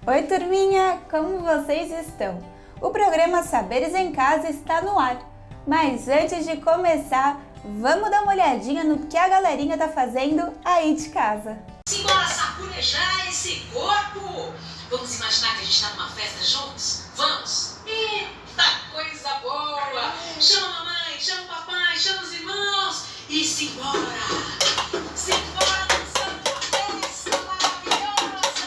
Oi, turminha! Como vocês estão? O programa Saberes em Casa está no ar. Mas antes de começar, vamos dar uma olhadinha no que a galerinha tá fazendo aí de casa. Simbora saculejar esse corpo! Vamos imaginar que a gente está numa festa juntos? Vamos! Eita, coisa boa! Chama a mamãe, chama o papai, chama os irmãos e simbora! Simbora dançando uma festa maravilhosa!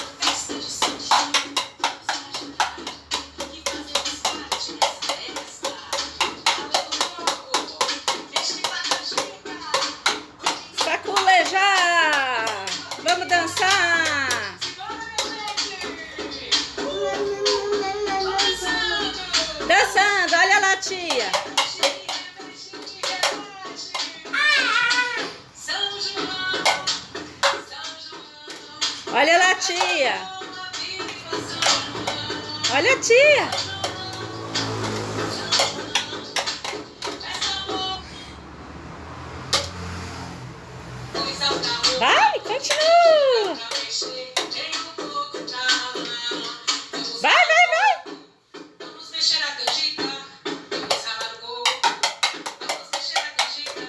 Uma festa de santinho! Vamos imaginar que fazemos parte dessa festa! Alô, corpo! Deixa eu ir Saculejar! Vamos dançar! Dançando, olha lá, tia! Olha lá, tia! Olha a tia! Vai, continua! Vai! Vamos mexer a canjica, vamos ralar o gol. Vamos mexer a canjica,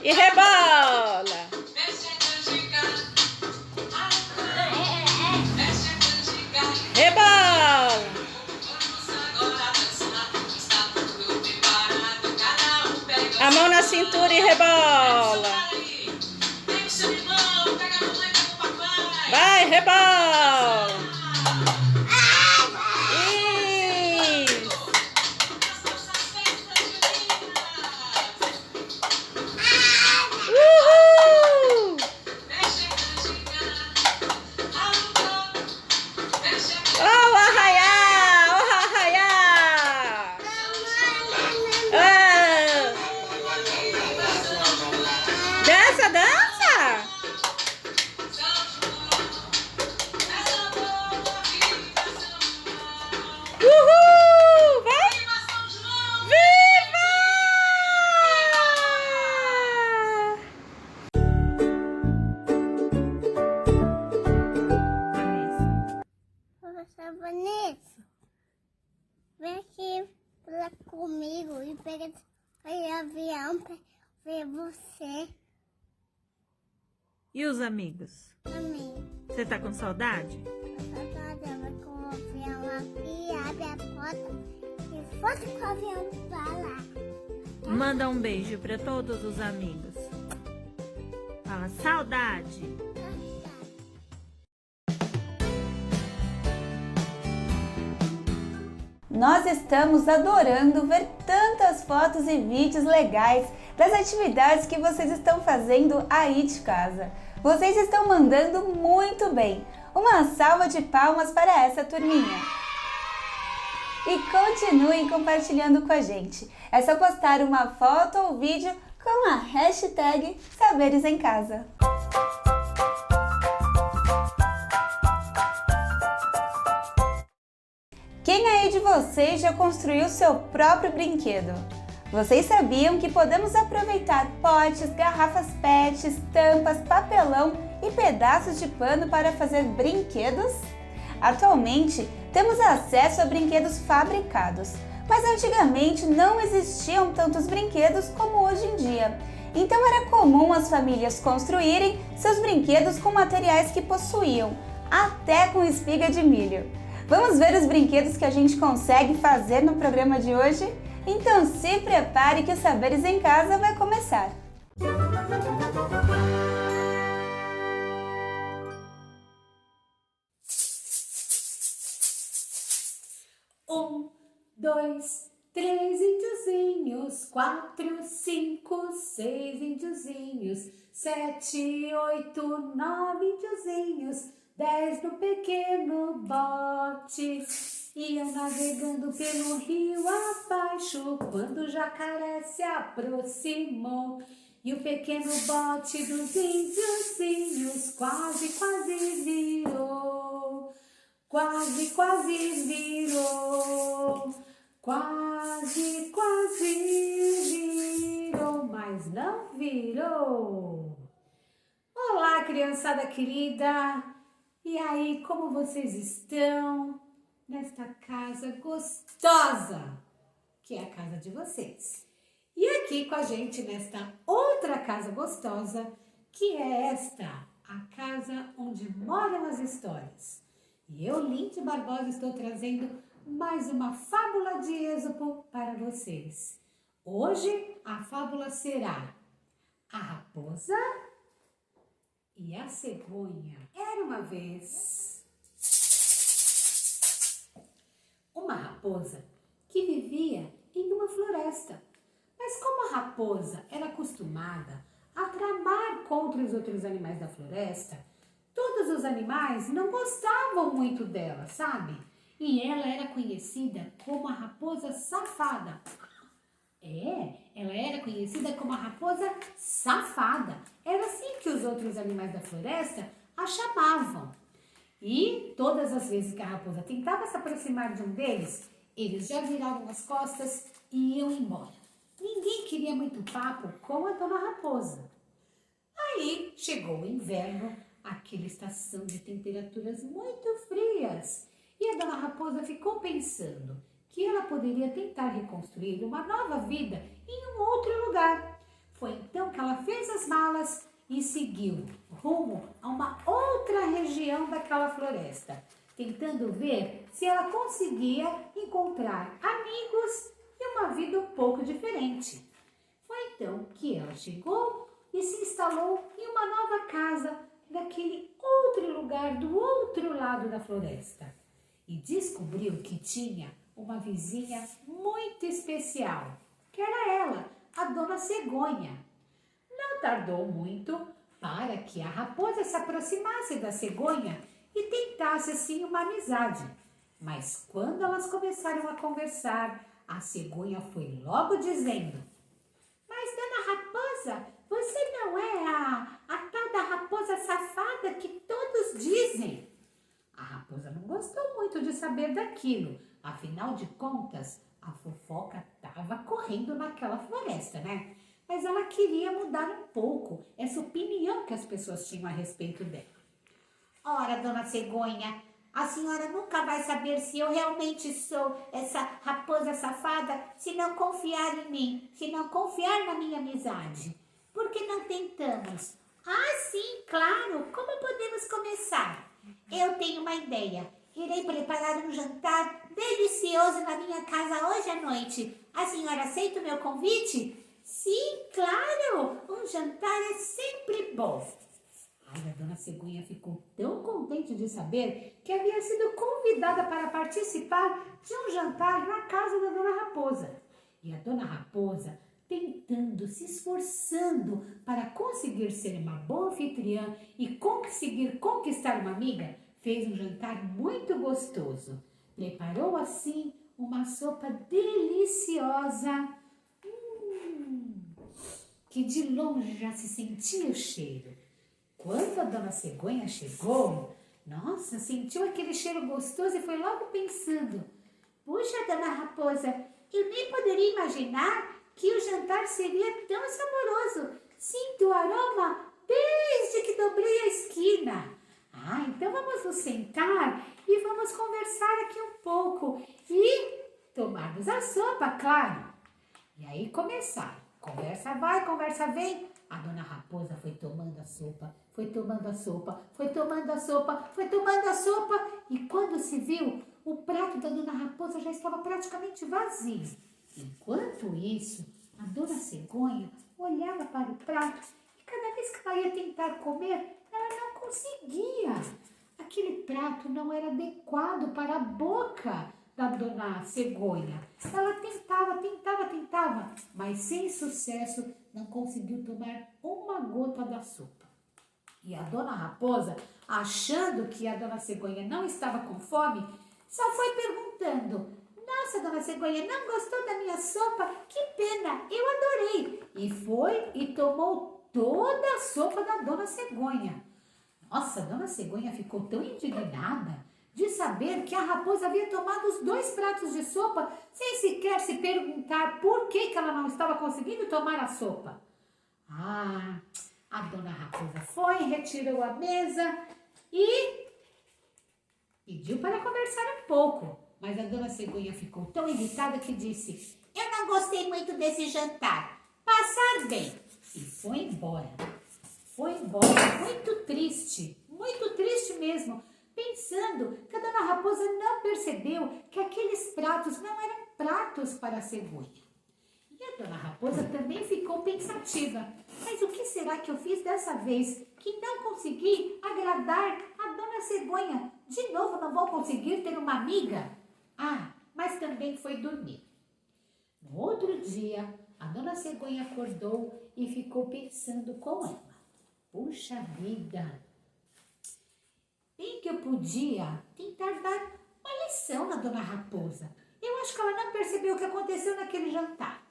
E rebola! mexe a canjica. Mexe a canjica. Rebola! Vamos agora dançar, está tudo preparado. Cada um pega A mão na cintura e rebola! Pega o seu irmão, pega a mamãe, pega o papai. Vai, rebola! Uhul! Oh, arraiá! Oh, arraiá! Ah! Dança! Uhul! Vai! Viva! Professor Vanessa, vem aqui falar comigo e pega o avião para ver você E os amigos? também. Você tá com saudade? Vai com o avião aqui, abre a porta e foto com o avião pra lá. Manda um beijo para todos os amigos. Fala saudade. Nós estamos adorando ver tantas fotos e vídeos legais das atividades que vocês estão fazendo aí de casa. Vocês estão mandando muito bem. Uma salva de palmas para essa turminha. E continuem compartilhando com a gente. É só postar uma foto ou vídeo com a hashtag Saberes em Casa. Quem aí de vocês já construiu seu próprio brinquedo? Vocês sabiam que podemos aproveitar potes, garrafas PET, tampas, papelão e pedaços de pano para fazer brinquedos? Atualmente, temos acesso a brinquedos fabricados, mas antigamente não existiam tantos brinquedos como hoje em dia. Então era comum as famílias construírem seus brinquedos com materiais que possuíam, até com espiga de milho. Vamos ver os brinquedos que a gente consegue fazer no programa de hoje? Então se prepare que o Saberes em Casa vai começar! 1, 2, 3 índiozinhos, 4, 5, 6 índiozinhos, 7, 8, 9 índiozinhos, 10 no pequeno bote. Iam navegando pelo rio abaixo, quando o jacaré se aproximou. E o pequeno bote dos índiozinhos quase virou. Quase virou. Quase virou, mas não virou. Olá, criançada querida! E aí, como vocês estão nesta casa gostosa, que é a casa de vocês? E aqui com a gente nesta outra casa gostosa, que é esta, a casa onde moram as histórias. E eu, Lindy Barbosa, estou trazendo mais uma fábula de Êxopo para vocês. Hoje a fábula será A Raposa e a Cegonha. Era uma vez uma raposa que vivia em uma floresta. Mas como a raposa era acostumada a tramar contra os outros animais da floresta, todos os animais não gostavam muito dela, sabe? E ela era conhecida como a raposa safada. Ela era conhecida como a raposa safada. Era assim que os outros animais da floresta a chamavam. E todas as vezes que a raposa tentava se aproximar de um deles, eles já viravam as costas e iam embora. Ninguém queria muito papo com a dona raposa. Aí chegou o inverno, aquela estação de temperaturas muito frias. E a dona raposa ficou pensando que ela poderia tentar reconstruir uma nova vida em um outro lugar. Foi então que ela fez as malas e seguiu rumo a uma outra região daquela floresta, tentando ver se ela conseguia encontrar amigos e uma vida um pouco diferente. Foi então que ela chegou e se instalou em uma nova casa naquele outro lugar do outro lado da floresta. E descobriu que tinha uma vizinha muito especial, que era ela, a dona Cegonha. Não tardou muito para que a raposa se aproximasse da cegonha e tentasse assim uma amizade. Mas quando elas começaram a conversar, a cegonha foi logo dizendo: "Mas dona raposa, você não é a tal da raposa safada que todos dizem?" A raposa não gostou muito de saber daquilo. Afinal de contas, a fofoca estava correndo naquela floresta, né? Mas ela queria mudar um pouco essa opinião que as pessoas tinham a respeito dela. "Ora, dona Cegonha, a senhora nunca vai saber se eu realmente sou essa raposa safada se não confiar em mim, se não confiar na minha amizade. Por que não tentamos?" "Ah, sim, claro! Como podemos começar?" "Eu tenho uma ideia. Irei preparar um jantar delicioso na minha casa hoje à noite. A senhora aceita o meu convite?" "Sim, claro! Um jantar é sempre bom." Ai, a dona Cegonha ficou tão contente de saber que havia sido convidada para participar de um jantar na casa da dona Raposa. E a dona Raposa, tentando, se esforçando para conseguir ser uma boa anfitriã e conseguir conquistar uma amiga, fez um jantar muito gostoso. Preparou assim uma sopa deliciosa, que de longe já se sentia o cheiro. Quando a dona Cegonha chegou, nossa, sentiu aquele cheiro gostoso e foi logo pensando: "Puxa, dona Raposa, eu nem poderia imaginar que o jantar seria tão saboroso. Sinto o aroma desde que dobrei a esquina. Ah, então vamos nos sentar e vamos conversar aqui um pouco e tomarmos a sopa, claro." E aí começaram. Conversa vai, conversa vem. A dona Raposa foi tomando a sopa, foi tomando a sopa, foi tomando a sopa, foi tomando a sopa. E quando se viu, o prato da dona Raposa já estava praticamente vazio. Enquanto isso, a dona Cegonha olhava para o prato e cada vez que ela ia tentar comer, ela não conseguia. Aquele prato não era adequado para a boca da dona Cegonha. Ela tentava, mas sem sucesso não conseguiu tomar uma gota da sopa. E a dona Raposa, achando que a dona Cegonha não estava com fome, só foi perguntando: "Nossa, dona Cegonha, não gostou da minha sopa? Que pena, eu adorei." E foi e tomou toda a sopa da dona Cegonha. Nossa, a dona Cegonha ficou tão indignada de saber que a raposa havia tomado os 2 pratos de sopa sem sequer se perguntar por que ela não estava conseguindo tomar a sopa. Ah, a dona Raposa foi, retirou a mesa e Pediu para conversar um pouco, mas a dona cegonha ficou tão irritada que disse: eu não gostei muito desse jantar. Passar bem. E foi embora. Foi embora muito triste mesmo, pensando que a dona Raposa não percebeu que aqueles pratos não eram pratos para a cegonha. E a dona Raposa também ficou pensativa. Mas o que será que eu fiz dessa vez que não consegui agradar a dona cegonha? De novo não vou conseguir ter uma amiga? Ah, mas também foi dormir. No outro dia, a dona cegonha acordou e ficou pensando com ela. Puxa vida, bem que eu podia tentar dar uma lição na dona Raposa. Eu acho que ela não percebeu o que aconteceu naquele jantar.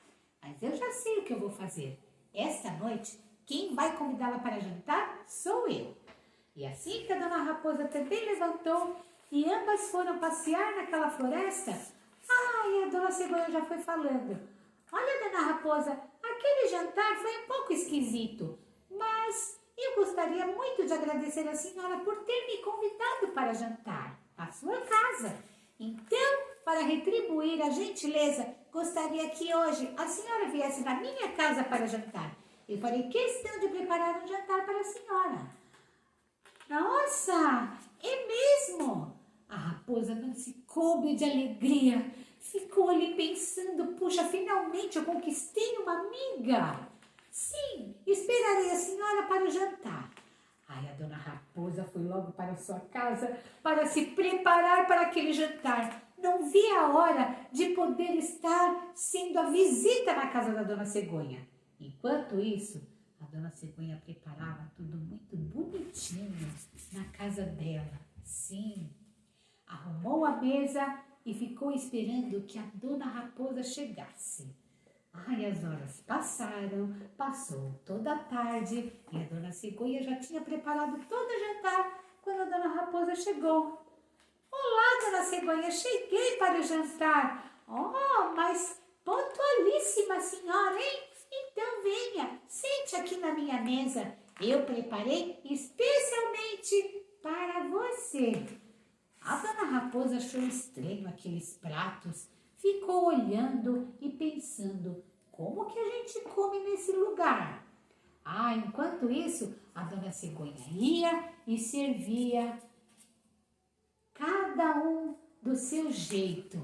Mas eu já sei o que eu vou fazer. Esta noite, quem vai convidá-la para jantar sou eu. E assim que a dona Raposa também levantou e ambas foram passear naquela floresta, e a dona cegonha já foi falando. Olha, dona Raposa, aquele jantar foi um pouco esquisito, mas eu gostaria muito de agradecer a senhora por ter me convidado para jantar à sua casa. Então, para retribuir a gentileza, gostaria que hoje a senhora viesse na minha casa para jantar. Eu farei questão de preparar um jantar para a senhora. Nossa, é mesmo? A raposa não se coube de alegria. Ficou ali pensando, puxa, finalmente eu conquistei uma amiga. Sim, esperarei a senhora para o jantar. A dona Raposa foi logo para a sua casa para se preparar para aquele jantar. Não via a hora de poder estar sendo a visita na casa da dona cegonha. Enquanto isso, a dona cegonha preparava tudo muito bonitinho na casa dela. Sim, arrumou a mesa e ficou esperando que a dona Raposa chegasse. As horas passaram, passou toda a tarde e a dona cegonha já tinha preparado todo o jantar quando a dona Raposa chegou. Olá, dona cegonha, cheguei para o jantar. Mas pontualíssima senhora, hein? Então venha, sente aqui na minha mesa. Eu preparei especialmente para você. A dona Raposa achou estranho aqueles pratos, ficou olhando e pensando, como que a gente come nesse lugar? Enquanto isso, a dona cegonha ia e servia cada um do seu jeito.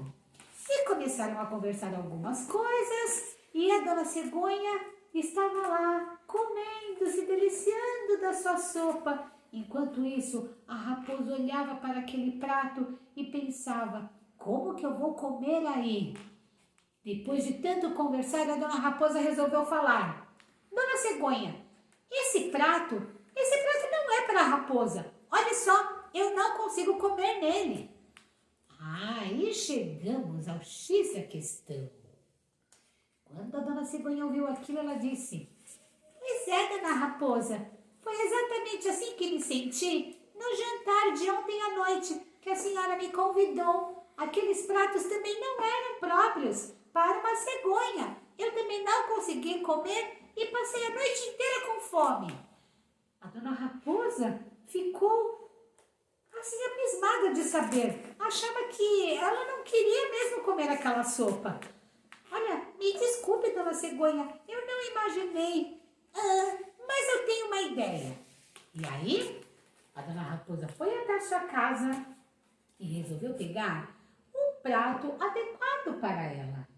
E começaram a conversar algumas coisas e a dona cegonha estava lá comendo, se deliciando da sua sopa. Enquanto isso, a raposa olhava para aquele prato e pensava, como que eu vou comer aí? Depois de tanto conversar, a dona Raposa resolveu falar. Dona cegonha, esse prato não é para a raposa. Olha só, eu não consigo comer nele. E chegamos ao X da questão. Quando a dona cegonha ouviu aquilo, ela disse, pois é, dona Raposa, foi exatamente assim que me senti no jantar de ontem à noite, que a senhora me convidou. Aqueles pratos também não eram próprios para uma cegonha. Eu também não consegui comer e passei a noite inteira com fome. A dona Raposa ficou assim abismada de saber. Achava que ela não queria mesmo comer aquela sopa. Olha, me desculpe, dona cegonha, eu não imaginei. Mas eu tenho uma ideia. E aí, a dona Raposa foi até a sua casa e resolveu pegar um prato adequado para ela.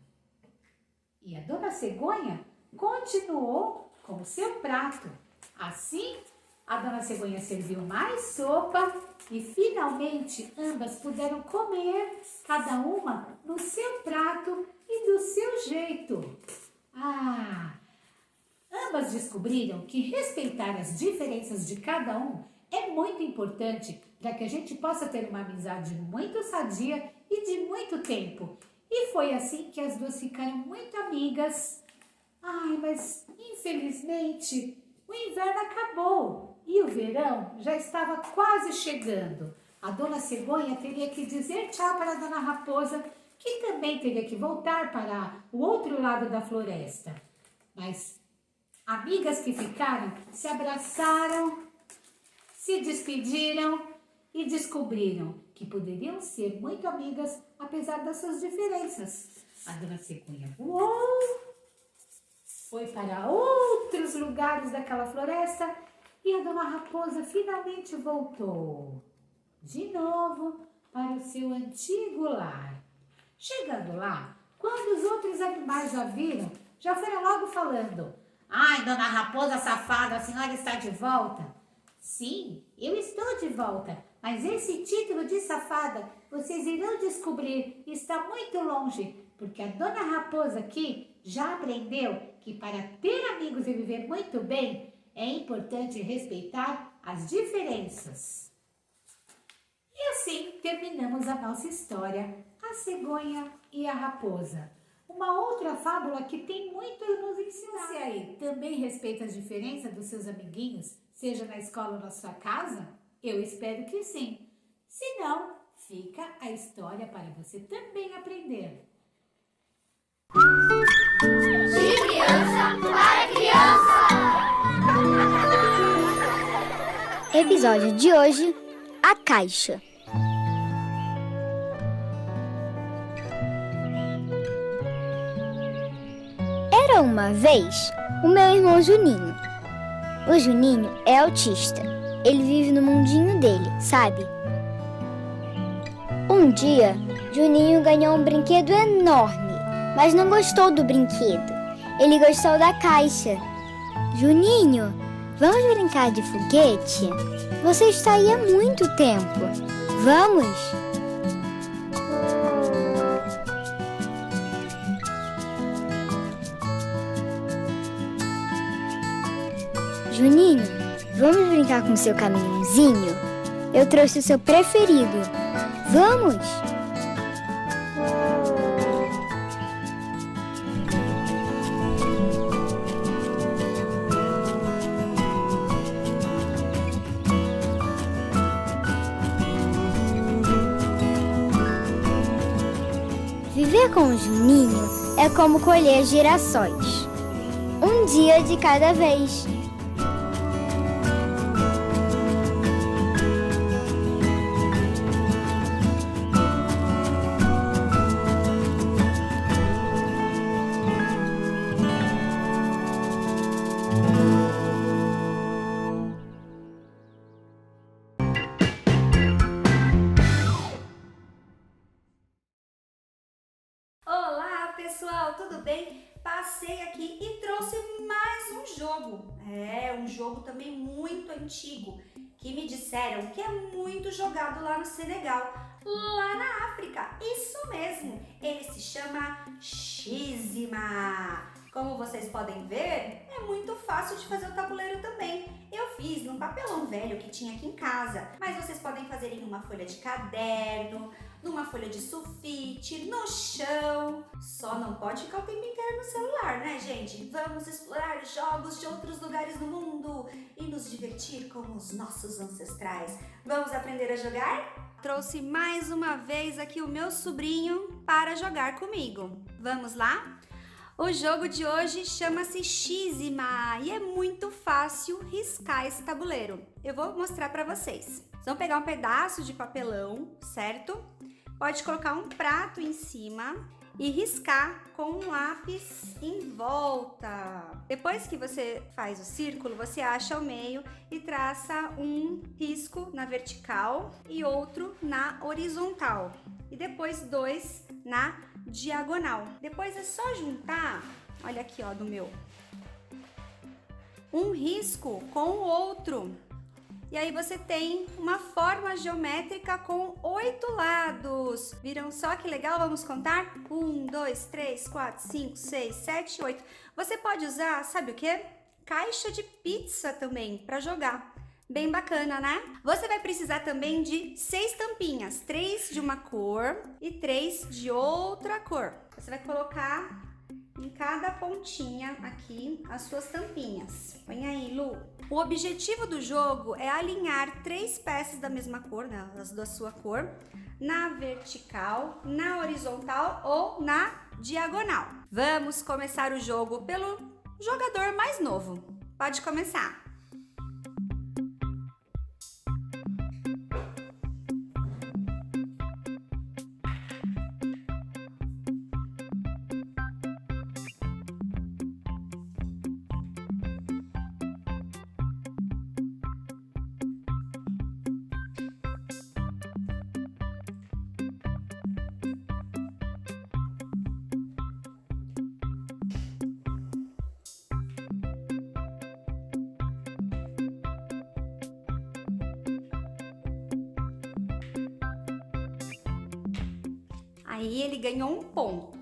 E a dona cegonha continuou com o seu prato. Assim, a dona cegonha serviu mais sopa e finalmente ambas puderam comer, cada uma no seu prato e do seu jeito. Ambas descobriram que respeitar as diferenças de cada um é muito importante para que a gente possa ter uma amizade muito sadia e de muito tempo. E foi assim que as duas ficaram muito amigas. Mas infelizmente o inverno acabou e o verão já estava quase chegando. A dona cegonha teria que dizer tchau para a dona Raposa, que também teria que voltar para o outro lado da floresta. Mas amigas que ficaram se abraçaram, se despediram e descobriram que poderiam ser muito amigas apesar das suas diferenças. A Dona Cegonha voou, foi para outros lugares daquela floresta e a Dona Raposa finalmente voltou de novo para o seu antigo lar. Chegando lá, quando os outros animais a viram, já foram logo falando: "Ai, Dona Raposa safada, a senhora está de volta?" "Sim, eu estou de volta, mas esse título de safada, vocês irão descobrir, está muito longe, porque a Dona Raposa aqui já aprendeu que para ter amigos e viver muito bem, é importante respeitar as diferenças." E assim terminamos a nossa história, A Cegonha e a Raposa. Uma outra fábula que tem muito a nos ensinar. Você aí também respeita as diferenças dos seus amiguinhos, seja na escola ou na sua casa? Eu espero que sim. Se não, fica a história para você também aprender. De criança para criança. Episódio de hoje: A Caixa. Era uma vez o meu irmão Juninho. O Juninho é autista. Ele vive no mundinho dele, sabe? Um dia, Juninho ganhou um brinquedo enorme, mas não gostou do brinquedo. Ele gostou da caixa. "Juninho, vamos brincar de foguete? Você está aí há muito tempo. Vamos?" "Juninho, vamos brincar com o seu caminhãozinho? Eu trouxe o seu preferido. Vamos?" Viver com o Juninho é como colher girassóis. Um dia de cada vez. Olá pessoal, tudo bem? Passei aqui e trouxe mais um jogo. Um jogo também muito antigo, que me disseram que é muito jogado lá no Senegal, lá na África. Isso mesmo, ele se chama Xizima. Como vocês podem ver, é muito fácil de fazer o tabuleiro também. Eu fiz num papelão velho que tinha aqui em casa, mas vocês podem fazer em uma folha de caderno, numa folha de sulfite, no chão. Só não pode ficar o tempo inteiro no celular, né, gente? Vamos explorar jogos de outros lugares do mundo e nos divertir com os nossos ancestrais. Vamos aprender a jogar? Trouxe mais uma vez aqui o meu sobrinho para jogar comigo. Vamos lá? O jogo de hoje chama-se Xizima e é muito fácil riscar esse tabuleiro. Eu vou mostrar para vocês. Vocês vão pegar um pedaço de papelão, certo? Pode colocar um prato em cima e riscar com um lápis em volta. Depois que você faz o círculo, você acha o meio e traça um risco na vertical e outro na horizontal. E depois 2 na diagonal. Depois é só juntar, olha aqui ó, do meu, um risco com o outro. E aí você tem uma forma geométrica com 8 lados. Viram só que legal? Vamos contar? 1, 2, 3, 4, 5, 6, 7, 8. Você pode usar, sabe o quê? Caixa de pizza também para jogar. Bem bacana, né? Você vai precisar também de 6 tampinhas, 3 de uma cor e 3 de outra cor. Você vai colocar em cada pontinha aqui as suas tampinhas. Põe aí, Lu. O objetivo do jogo é alinhar 3 peças da mesma cor, né, as da sua cor, na vertical, na horizontal ou na diagonal. Vamos começar o jogo pelo jogador mais novo. Pode começar. Aí ele ganhou um ponto.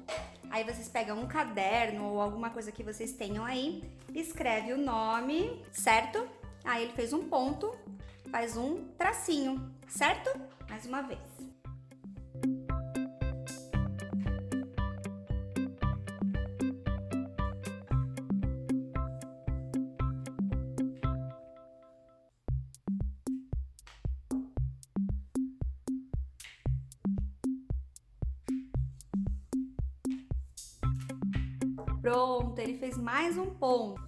Aí vocês pegam um caderno ou alguma coisa que vocês tenham aí, escreve o nome, certo? Aí ele fez um ponto, faz um tracinho, certo? Mais uma vez. Pronto, ele fez mais um ponto.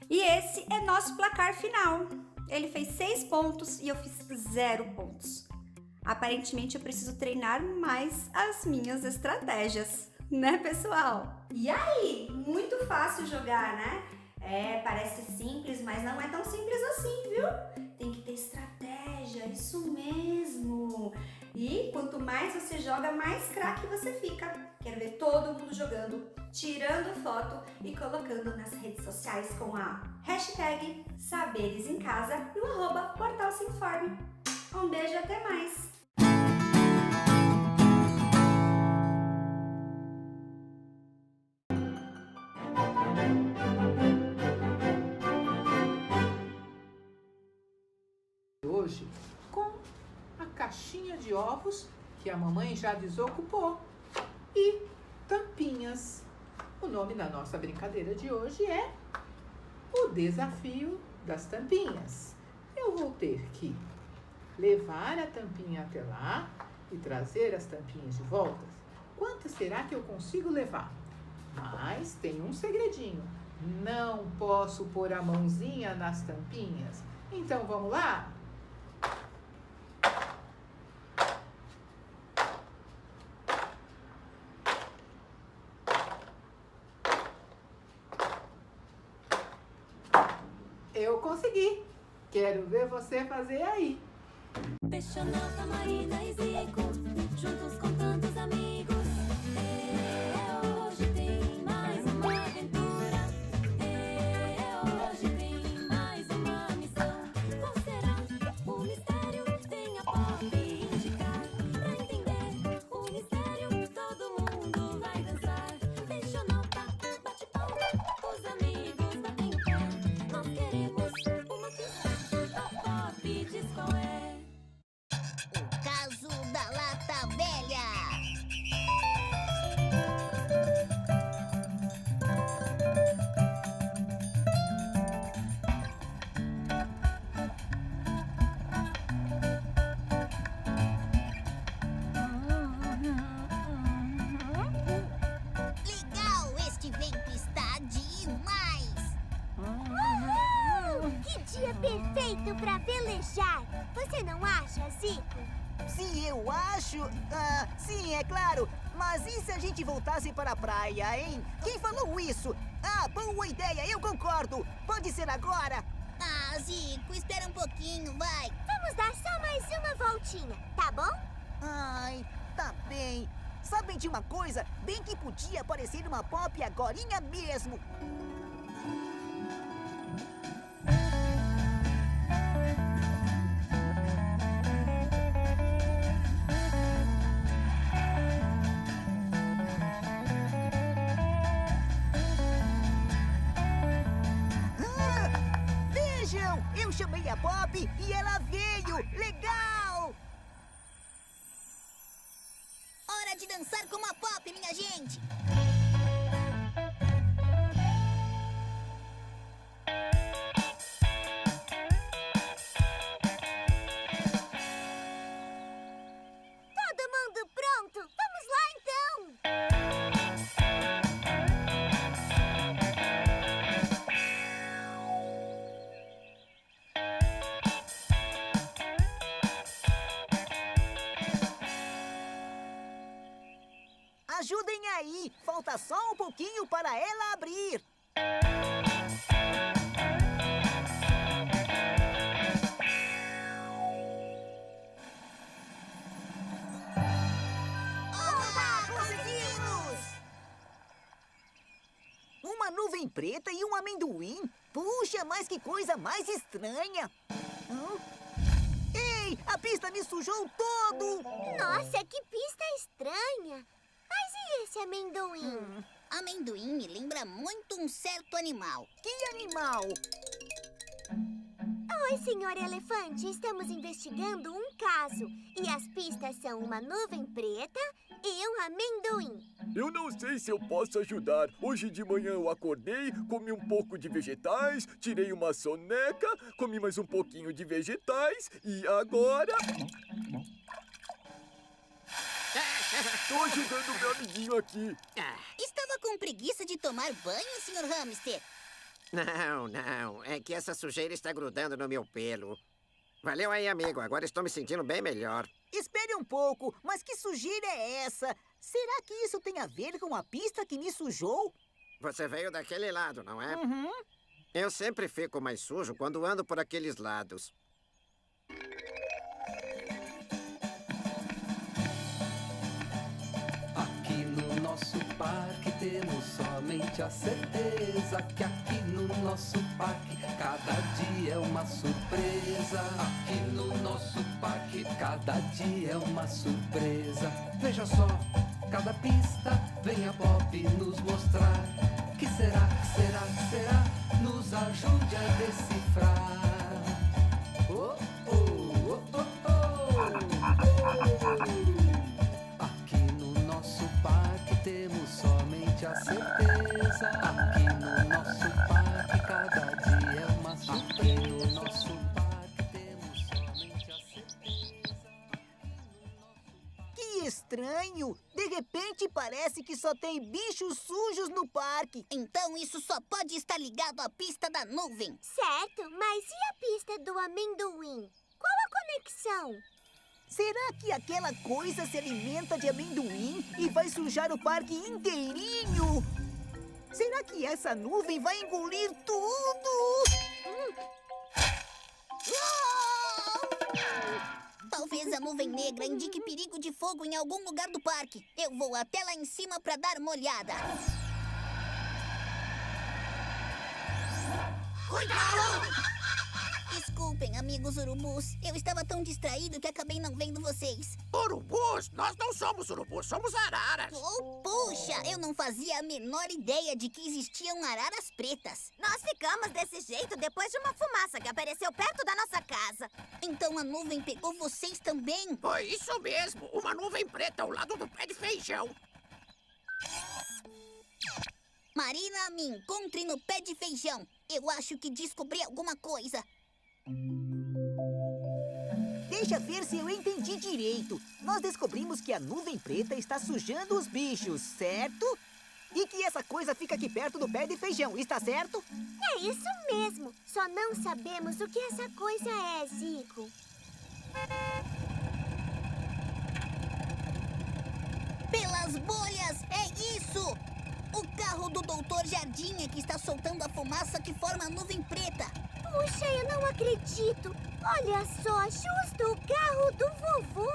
E esse é nosso placar final. Ele fez 6 pontos e eu fiz 0 pontos. Aparentemente eu preciso treinar mais as minhas estratégias, né, pessoal? E aí, muito fácil jogar, né? Parece simples, mas não é tão simples assim, viu? Tem que ter estratégia, isso mesmo. E quanto mais você joga, mais craque você fica. Quero ver todo mundo jogando, tirando foto e colocando nas redes sociais com a hashtag Saberes em Casa e o @Portal Se Informe. Um beijo e até mais! Hoje com a caixinha de ovos que a mamãe já desocupou e tampinhas. O nome da nossa brincadeira de hoje é o desafio das tampinhas. Eu vou ter que levar a tampinha até lá e trazer as tampinhas de volta. Quantas será que eu consigo levar? Mas tem um segredinho. Não posso pôr a mãozinha nas tampinhas. Então vamos lá? Eu consegui. Quero ver você fazer aí. Peixonauta, Marina e Zico, juntos com tantos amigos. Hoje tem mais uma aventura. Hoje tem mais uma missão. Qual será o mistério? Vem a Pop indicar. Pra entender o mistério, todo mundo vai dançar. Peixonauta, bate palma, os amigos batem o pé. Nós queremos uma pista, a Pop diz qual é. O caso da lata velha. Legal, este vento está demais. Que dia perfeito para velejar. Você não acha, Zico? Sim, eu acho. Sim, é claro. Mas e se a gente voltasse para a praia, hein? Quem falou isso? Boa ideia, eu concordo. Pode ser agora? Zico, espera um pouquinho, vai. Vamos dar só mais uma voltinha, tá bom? Ai, tá bem. Sabem de uma coisa? Bem que podia aparecer uma Pop agorinha mesmo. Vejam, eu chamei a Pop e ela veio. Legal! Hora de dançar como a Pop, minha gente. Todo mundo pronto? Vamos lá então! Ajudem aí. Falta só um pouquinho para ela abrir. Conseguimos! Uma nuvem preta e um amendoim? Puxa, mas que coisa mais estranha! Ei, A pista me sujou todo! Nossa, que pista estranha. Mas e esse amendoim? Amendoim me lembra muito um certo animal. Que animal? Oi, senhor elefante. Estamos investigando um caso. E as pistas são uma nuvem preta e um amendoim. Eu não sei se eu posso ajudar. Hoje de manhã eu acordei, comi um pouco de vegetais, tirei uma soneca, comi mais um pouquinho de vegetais e agora... Tô ajudando meu amiguinho aqui. Estava com preguiça de tomar banho, senhor Hamster? Não. É que essa sujeira está grudando no meu pelo. Valeu aí, amigo. Agora estou me sentindo bem melhor. Espere um pouco, mas que sujeira é essa? Será que isso tem a ver com a pista que me sujou? Você veio daquele lado, não é? Uhum. Eu sempre fico mais sujo quando ando por aqueles lados. Aqui no nosso parque temos somente a certeza que aqui no nosso parque cada dia é uma surpresa. Aqui no nosso parque cada dia é uma surpresa. Veja só, cada pista vem a Bob nos mostrar. Que será, que será, que será? Nos ajude a decifrar. Oh, oh, oh, oh, oh. Aqui no nosso parque temos somente a certeza. Aqui no nosso parque cada dia é uma surpresa. Aqui no nosso parque temos somente a certeza. Que estranho! De repente parece que só tem bichos sujos no parque. Então isso só pode estar ligado à pista da nuvem. Certo, mas e a pista do amendoim? Qual a conexão? Será que aquela coisa se alimenta de amendoim e vai sujar o parque inteirinho? Será que essa nuvem vai engolir tudo? Talvez a nuvem negra indique perigo de fogo em algum lugar do parque. Eu vou até lá em cima para dar uma olhada. Cuidado! Desculpem, amigos urubus. Eu estava tão distraído que acabei não vendo vocês. Urubus? Nós não somos urubus, somos araras. Oh, puxa, eu não fazia a menor ideia de que existiam araras pretas. Nós ficamos desse jeito depois de uma fumaça que apareceu perto da nossa casa. Então a nuvem pegou vocês também? Foi isso mesmo, uma nuvem preta ao lado do pé de feijão. Marina, me encontre no pé de feijão. Eu acho que descobri alguma coisa. Deixa ver se eu entendi direito. Nós descobrimos que a nuvem preta está sujando os bichos, certo? E que essa coisa fica aqui perto do pé de feijão, está certo? É isso mesmo. Só não sabemos o que essa coisa é, Zico. Pelas bolhas, é isso! O carro do Dr. Jardim é que está soltando a fumaça que forma a nuvem preta. Puxa, eu não acredito. Olha só, justo o carro do vovô.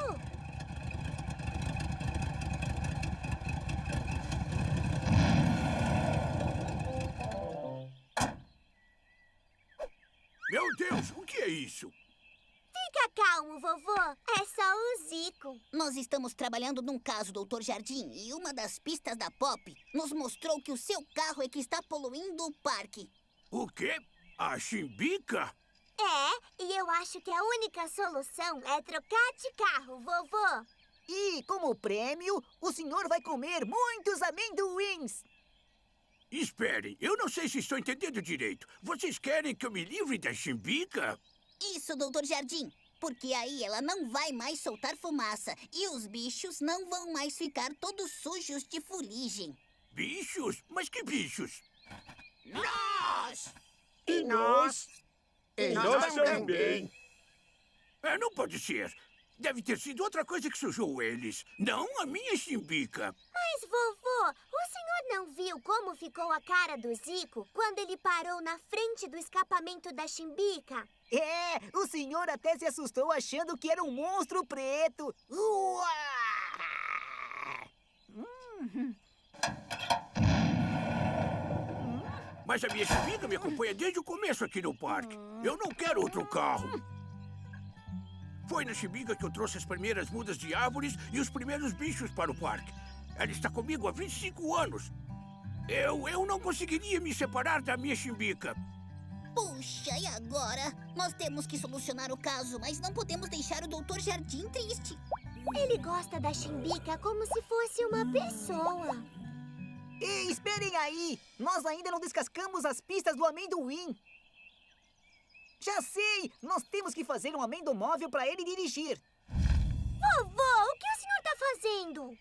Meu Deus, o que é isso? Fica calmo, vovô. É só o Zico. Nós estamos trabalhando num caso, Dr. Jardim, e uma das pistas da Pop nos mostrou que o seu carro é que está poluindo o parque. O quê? A Chimbica? É, e eu acho que a única solução é trocar de carro, vovô. E, como prêmio, o senhor vai comer muitos amendoins. Esperem, eu não sei se estou entendendo direito. Vocês querem que eu me livre da Chimbica? Isso, Dr. Jardim, porque aí ela não vai mais soltar fumaça e os bichos não vão mais ficar todos sujos de fuligem. Bichos? Mas que bichos? Nós! E nós? E nós também. Não pode ser. Deve ter sido outra coisa que sujou eles. Não a minha Chimbica. Mas, vovô, o senhor não viu como ficou a cara do Zico quando ele parou na frente do escapamento da Chimbica? É, o senhor até se assustou achando que era um monstro preto. Mas a minha Chimbica me acompanha desde o começo aqui no parque. Eu não quero outro carro. Foi na Chimbica que eu trouxe as primeiras mudas de árvores e os primeiros bichos para o parque. Ela está comigo há 25 anos. Eu não conseguiria me separar da minha Chimbica. Puxa, e agora? Nós temos que solucionar o caso, mas não podemos deixar o Dr. Jardim triste. Ele gosta da Chimbica como se fosse uma pessoa. Ei, esperem aí! Nós ainda não descascamos as pistas do amendoim. Já sei! Nós temos que fazer um amendomóvel para ele dirigir. Vovô, o que o senhor tá fazendo?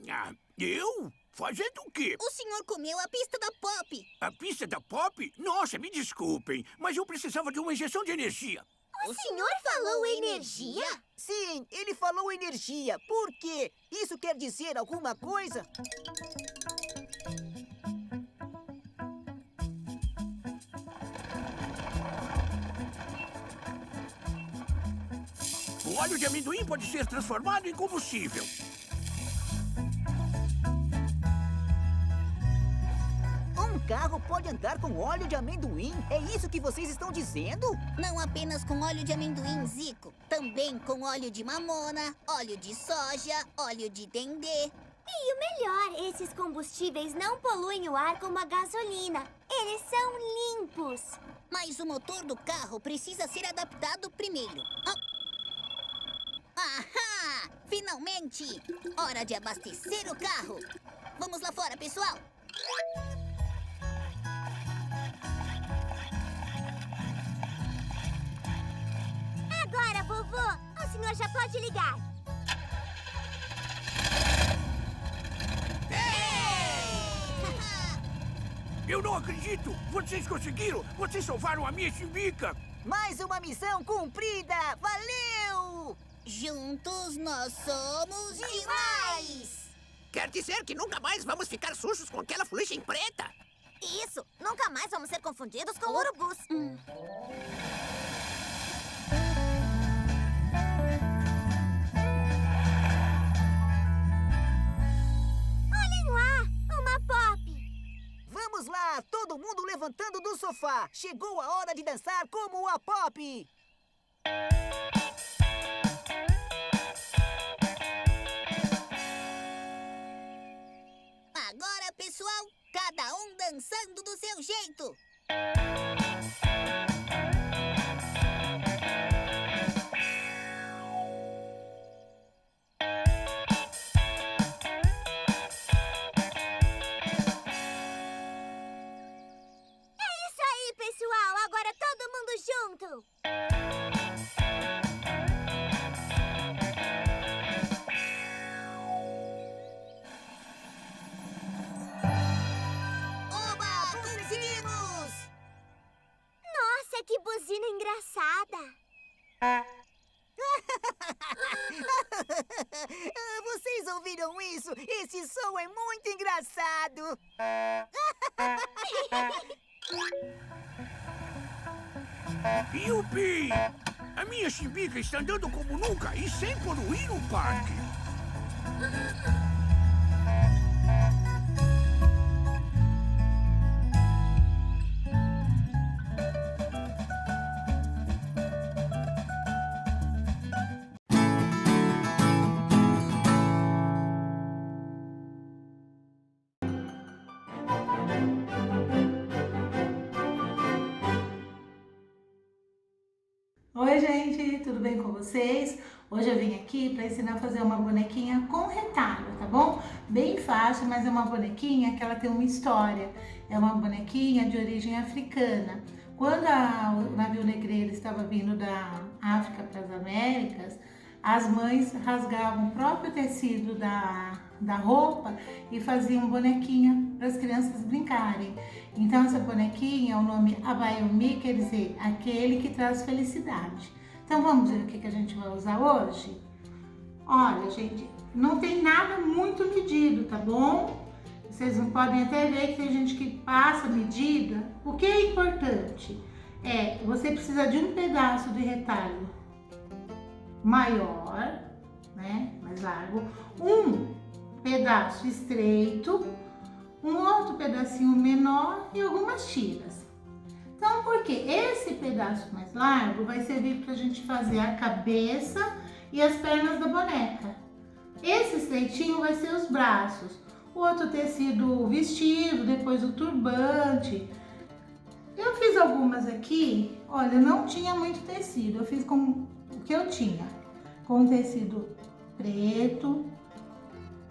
Ah, eu? Fazendo o quê? O senhor comeu a pista da Pop. A pista da Pop? Nossa, me desculpem, mas eu precisava de uma injeção de energia. O senhor falou energia? Sim, ele falou energia. Por quê? Isso quer dizer alguma coisa? O óleo de amendoim pode ser transformado em combustível. Um carro pode andar com óleo de amendoim? É isso que vocês estão dizendo? Não apenas com óleo de amendoim, Zico. Também com óleo de mamona, óleo de soja, óleo de dendê. E o melhor, esses combustíveis não poluem o ar como a gasolina. Eles são limpos. Mas o motor do carro precisa ser adaptado primeiro. Ahá! Finalmente! Hora de abastecer o carro. Vamos lá fora, pessoal. Agora, vovô, o senhor já pode ligar. Eu não acredito! Vocês conseguiram! Vocês salvaram a minha Chimbica! Mais uma missão cumprida! Valeu! Juntos nós somos demais! Quer dizer que nunca mais vamos ficar sujos com aquela fuligem preta? Isso! Nunca mais vamos ser confundidos com urubus. Olhem lá! Uma Pop! Vamos lá! Todo mundo levantando do sofá! Chegou a hora de dançar como a Pop! Agora, pessoal, cada um dançando do seu jeito. É isso aí, pessoal! Agora todo mundo junto! Oba, conseguimos! Nossa, que buzina engraçada! Vocês ouviram isso? Esse som é muito engraçado! Yupi! A minha Chimbica está andando como nunca e sem poluir o parque. Oi gente, tudo bem com vocês? Hoje eu vim aqui para ensinar a fazer uma bonequinha com retalho, tá bom? Bem fácil, mas é uma bonequinha que ela tem uma história. É uma bonequinha de origem africana. Quando o navio negreiro estava vindo da África para as Américas, as mães rasgavam o próprio tecido da roupa e faziam bonequinha para as crianças brincarem. Então essa bonequinha, o nome Abayomi quer dizer aquele que traz felicidade. Então vamos ver o que a gente vai usar hoje? Olha, gente, não tem nada muito medido, tá bom? Vocês não podem até ver que tem gente que passa medida. O que é importante é você precisa de um pedaço de retalho maior, né, mais largo, um pedaço estreito, um outro pedacinho menor e algumas tiras. Então, porque esse pedaço mais largo vai servir pra gente fazer a cabeça e as pernas da boneca. Esse estreitinho vai ser os braços. O outro tecido, o vestido, depois o turbante. Eu fiz algumas aqui, olha, não tinha muito tecido, eu fiz com o que eu tinha. Com tecido preto,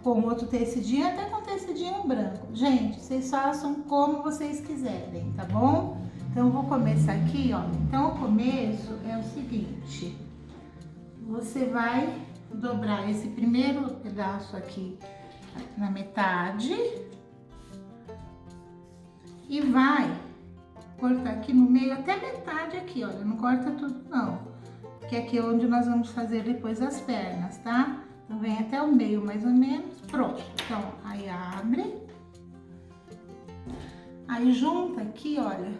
com outro tecidinho, até com tecidinho branco. Gente, vocês façam como vocês quiserem, tá bom? Então, eu vou começar aqui, ó. Então, o começo é o seguinte. Você vai dobrar esse primeiro pedaço aqui na metade e vai cortar aqui no meio até metade aqui, olha, não corta tudo não, que aqui é onde nós vamos fazer depois as pernas, tá? Então vem até o meio mais ou menos, pronto. Então aí abre, aí junta aqui, olha,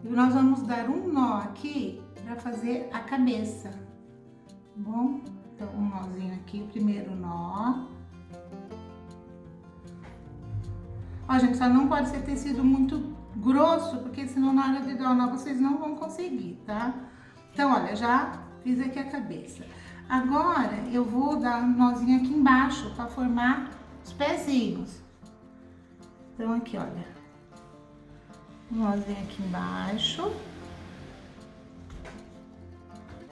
e nós vamos dar um nó aqui para fazer a cabeça, tá bom? Então um nozinho aqui, o primeiro nó. Ó, gente, só não pode ser tecido muito grosso, porque senão na hora de dar o nó vocês não vão conseguir, tá? Então, olha, já fiz aqui a cabeça. Agora, eu vou dar um nozinho aqui embaixo para formar os pezinhos. Então, aqui, olha. Um nozinho aqui embaixo.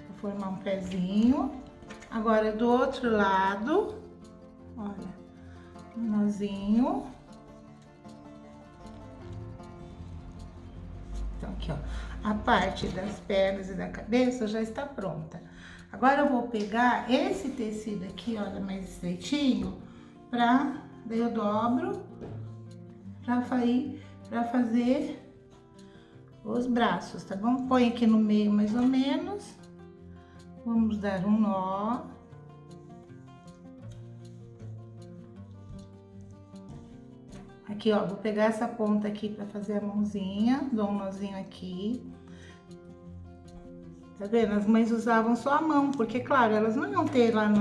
Vou formar um pezinho. Agora, do outro lado, olha, um nozinho. Então, aqui, ó, a parte das pernas e da cabeça já está pronta. Agora, eu vou pegar esse tecido aqui, olha, mais estreitinho, daí eu dobro, pra fazer os braços, tá bom? Põe aqui no meio mais ou menos, vamos dar um nó. Aqui, ó, vou pegar essa ponta aqui pra fazer a mãozinha, dou um nozinho aqui. Tá vendo? As mães usavam só a mão, porque, claro, elas não iam ter lá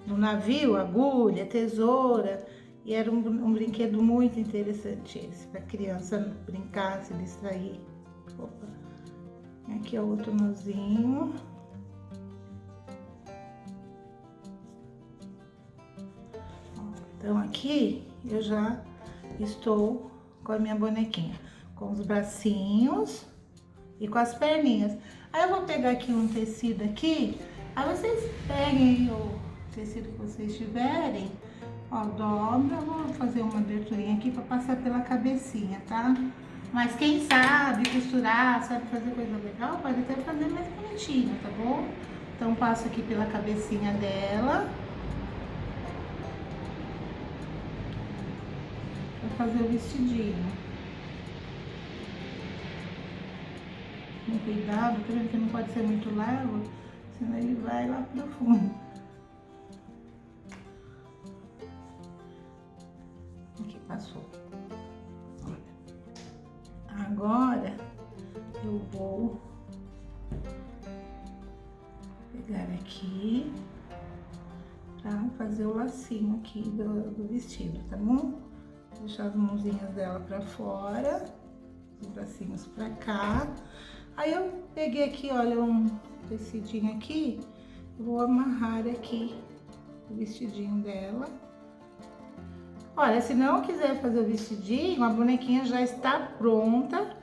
no navio agulha, tesoura. E era um brinquedo muito interessante esse, pra criança brincar, se distrair. Opa. Aqui é outro nozinho. Então, aqui eu já estou com a minha bonequinha, com os bracinhos e com as perninhas. Aí eu vou pegar aqui um tecido aqui, aí vocês peguem o tecido que vocês tiverem, ó, dobra, vou fazer uma aberturinha aqui para passar pela cabecinha, tá? Mas quem sabe costurar, sabe fazer coisa legal, pode até fazer mais bonitinho, tá bom? Então passo aqui pela cabecinha dela. Fazer o vestidinho. Com cuidado, porque não pode ser muito largo, senão ele vai lá pro fundo. Aqui, passou. Agora, eu vou pegar aqui pra fazer o lacinho aqui do vestido, tá bom? Deixar as mãozinhas dela pra fora, os bracinhos pra cá. Aí eu peguei aqui, olha, um tecidinho aqui, vou amarrar aqui o vestidinho dela. Olha, se não quiser fazer o vestidinho, a bonequinha já está pronta,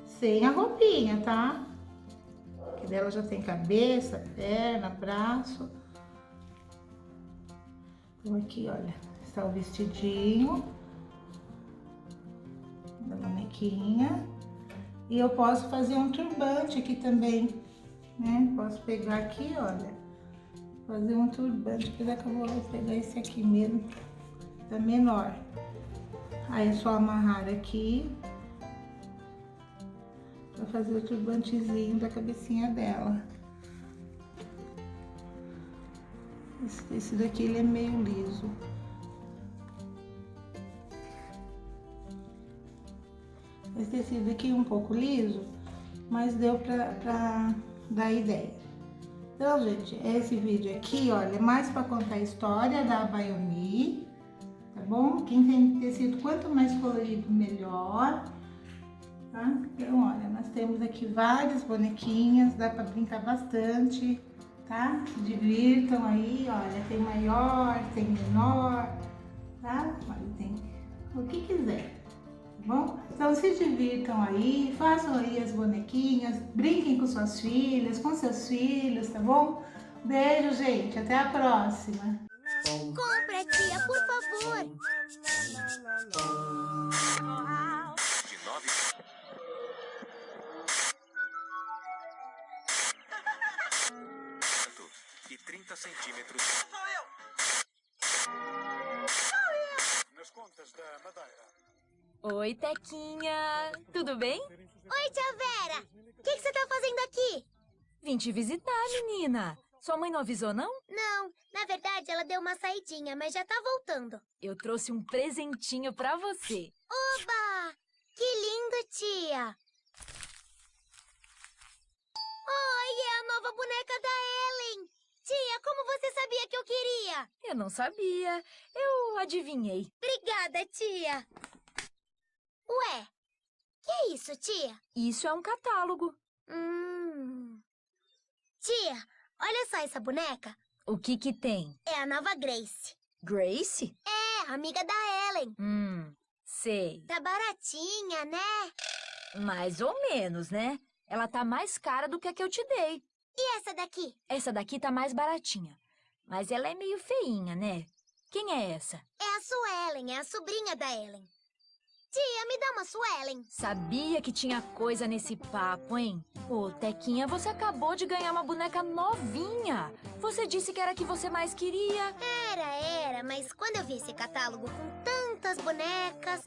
sem a roupinha, tá? Que dela já tem cabeça, perna, braço. Então aqui, olha, está o vestidinho da bonequinha. E eu posso fazer um turbante aqui também, né? Posso pegar aqui, olha, fazer um turbante, apesar que eu vou pegar esse aqui mesmo, tá menor. Aí é só amarrar aqui pra fazer o turbantezinho da cabecinha dela. Esse daqui, ele é meio liso. Esse tecido aqui é um pouco liso, mas deu pra dar ideia. Então, gente, esse vídeo aqui, olha, é mais pra contar a história da Bayomi, tá bom? Quem tem tecido, quanto mais colorido, melhor. tá? Então, olha, nós temos aqui várias bonequinhas, dá para brincar bastante, tá? Se divirtam aí, olha, tem maior, tem menor, tá? Olha, tem o que quiser, tá bom? Então se divirtam aí, façam aí as bonequinhas, brinquem com suas filhas, com seus filhos, tá bom? Beijo, gente, até a próxima! Compra, tia, por favor! E 30 centímetros. Sou eu! Nas contas da Madeira. Oi, Tequinha. Tudo bem? Oi, tia Vera! O que você tá fazendo aqui? Vim te visitar, menina. Sua mãe não avisou, não? Não, na verdade ela deu uma saidinha, mas já tá voltando. Eu trouxe um presentinho pra você. Oba! Que lindo, tia! Oi, é a nova boneca da Ellen! Tia, como você sabia que eu queria? Eu não sabia. Eu adivinhei. Obrigada, tia! Ué, que é isso, tia? Isso é um catálogo. Tia, olha só essa boneca. O que que tem? É a nova Grace. Grace? É, amiga da Ellen. Sei. Tá baratinha, né? Mais ou menos, né? Ela tá mais cara do que a que eu te dei. E essa daqui? Essa daqui tá mais baratinha. Mas ela é meio feinha, né? Quem é essa? É a Suelen, é a sobrinha da Ellen. Tia, me dá uma Suelen. Sabia que tinha coisa nesse papo, hein? Ô, Tequinha, você acabou de ganhar uma boneca novinha. Você disse que era a que você mais queria. Era, mas quando eu vi esse catálogo com tantas bonecas...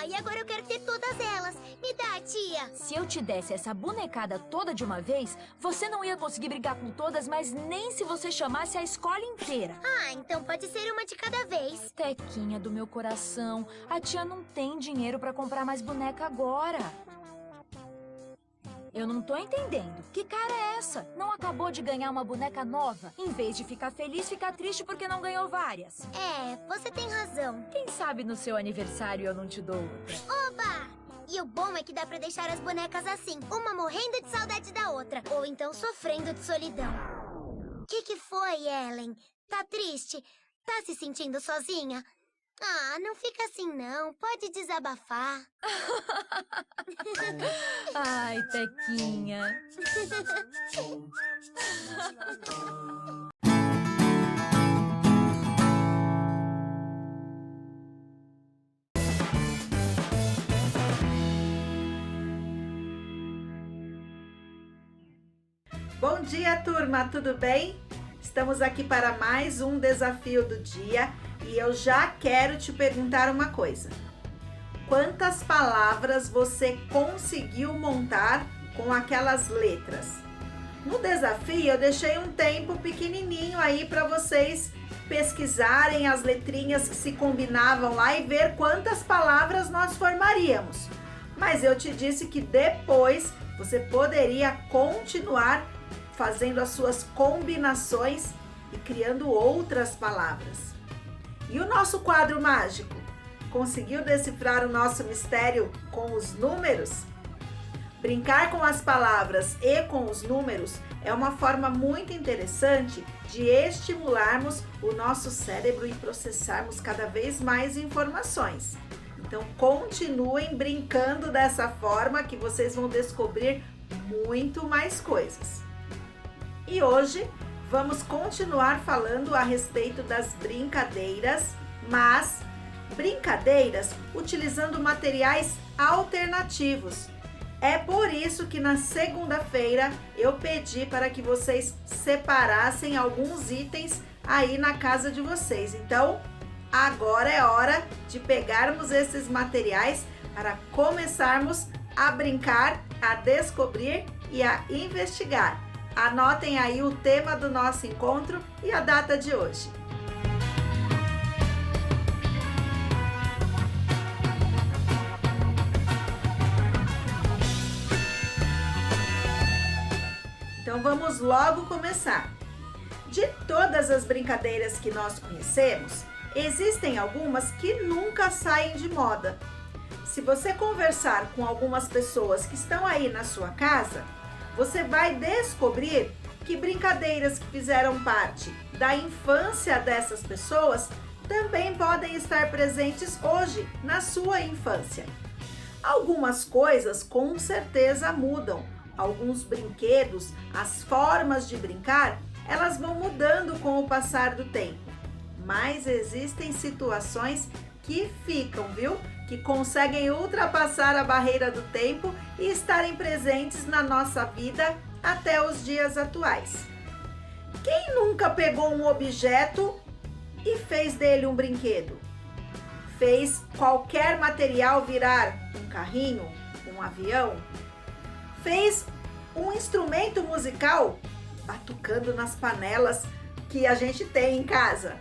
e agora eu quero ter todas elas. Me dá, tia. Se eu te desse essa bonecada toda de uma vez, você não ia conseguir brigar com todas, mas nem se você chamasse a escola inteira. Então pode ser uma de cada vez. Tequinha do meu coração, a tia não tem dinheiro pra comprar mais boneca agora. Eu não tô entendendo. Que cara é essa? Não acabou de ganhar uma boneca nova? Em vez de ficar feliz, fica triste porque não ganhou várias. Você tem razão. Quem sabe no seu aniversário eu não te dou outra. Oba! E o bom é que dá pra deixar as bonecas assim, uma morrendo de saudade da outra, ou então sofrendo de solidão. O que foi, Ellen? Tá triste? Tá se sentindo sozinha? Não fica assim não, pode desabafar. Ai, Tequinha. Bom dia, turma, tudo bem? Estamos aqui para mais um desafio do dia e eu já quero te perguntar uma coisa. Quantas palavras você conseguiu montar com aquelas letras? No desafio eu deixei um tempo pequenininho aí para vocês pesquisarem as letrinhas que se combinavam lá e ver quantas palavras nós formaríamos. Mas eu te disse que depois você poderia continuar fazendo as suas combinações e criando outras palavras. E o nosso quadro mágico? Conseguiu decifrar o nosso mistério com os números? Brincar com as palavras e com os números é uma forma muito interessante de estimularmos o nosso cérebro e processarmos cada vez mais informações. Então, continuem brincando dessa forma que vocês vão descobrir muito mais coisas. E hoje vamos continuar falando a respeito das brincadeiras, mas brincadeiras utilizando materiais alternativos. É por isso que na segunda-feira eu pedi para que vocês separassem alguns itens aí na casa de vocês. Então, agora é hora de pegarmos esses materiais para começarmos a brincar, a descobrir e a investigar. Anotem aí o tema do nosso encontro e a data de hoje. Então vamos logo começar. De todas as brincadeiras que nós conhecemos, existem algumas que nunca saem de moda. se você conversar com algumas pessoas que estão aí na sua casa, você vai descobrir que brincadeiras que fizeram parte da infância dessas pessoas também podem estar presentes hoje na sua infância. Algumas coisas com certeza mudam. Alguns brinquedos, as formas de brincar, elas vão mudando com o passar do tempo. Mas existem situações que ficam, viu? Que conseguem ultrapassar a barreira do tempo e estarem presentes na nossa vida até os dias atuais. Quem nunca pegou um objeto e fez dele um brinquedo? Fez qualquer material virar um carrinho, um avião? Fez um instrumento musical batucando nas panelas que a gente tem em casa?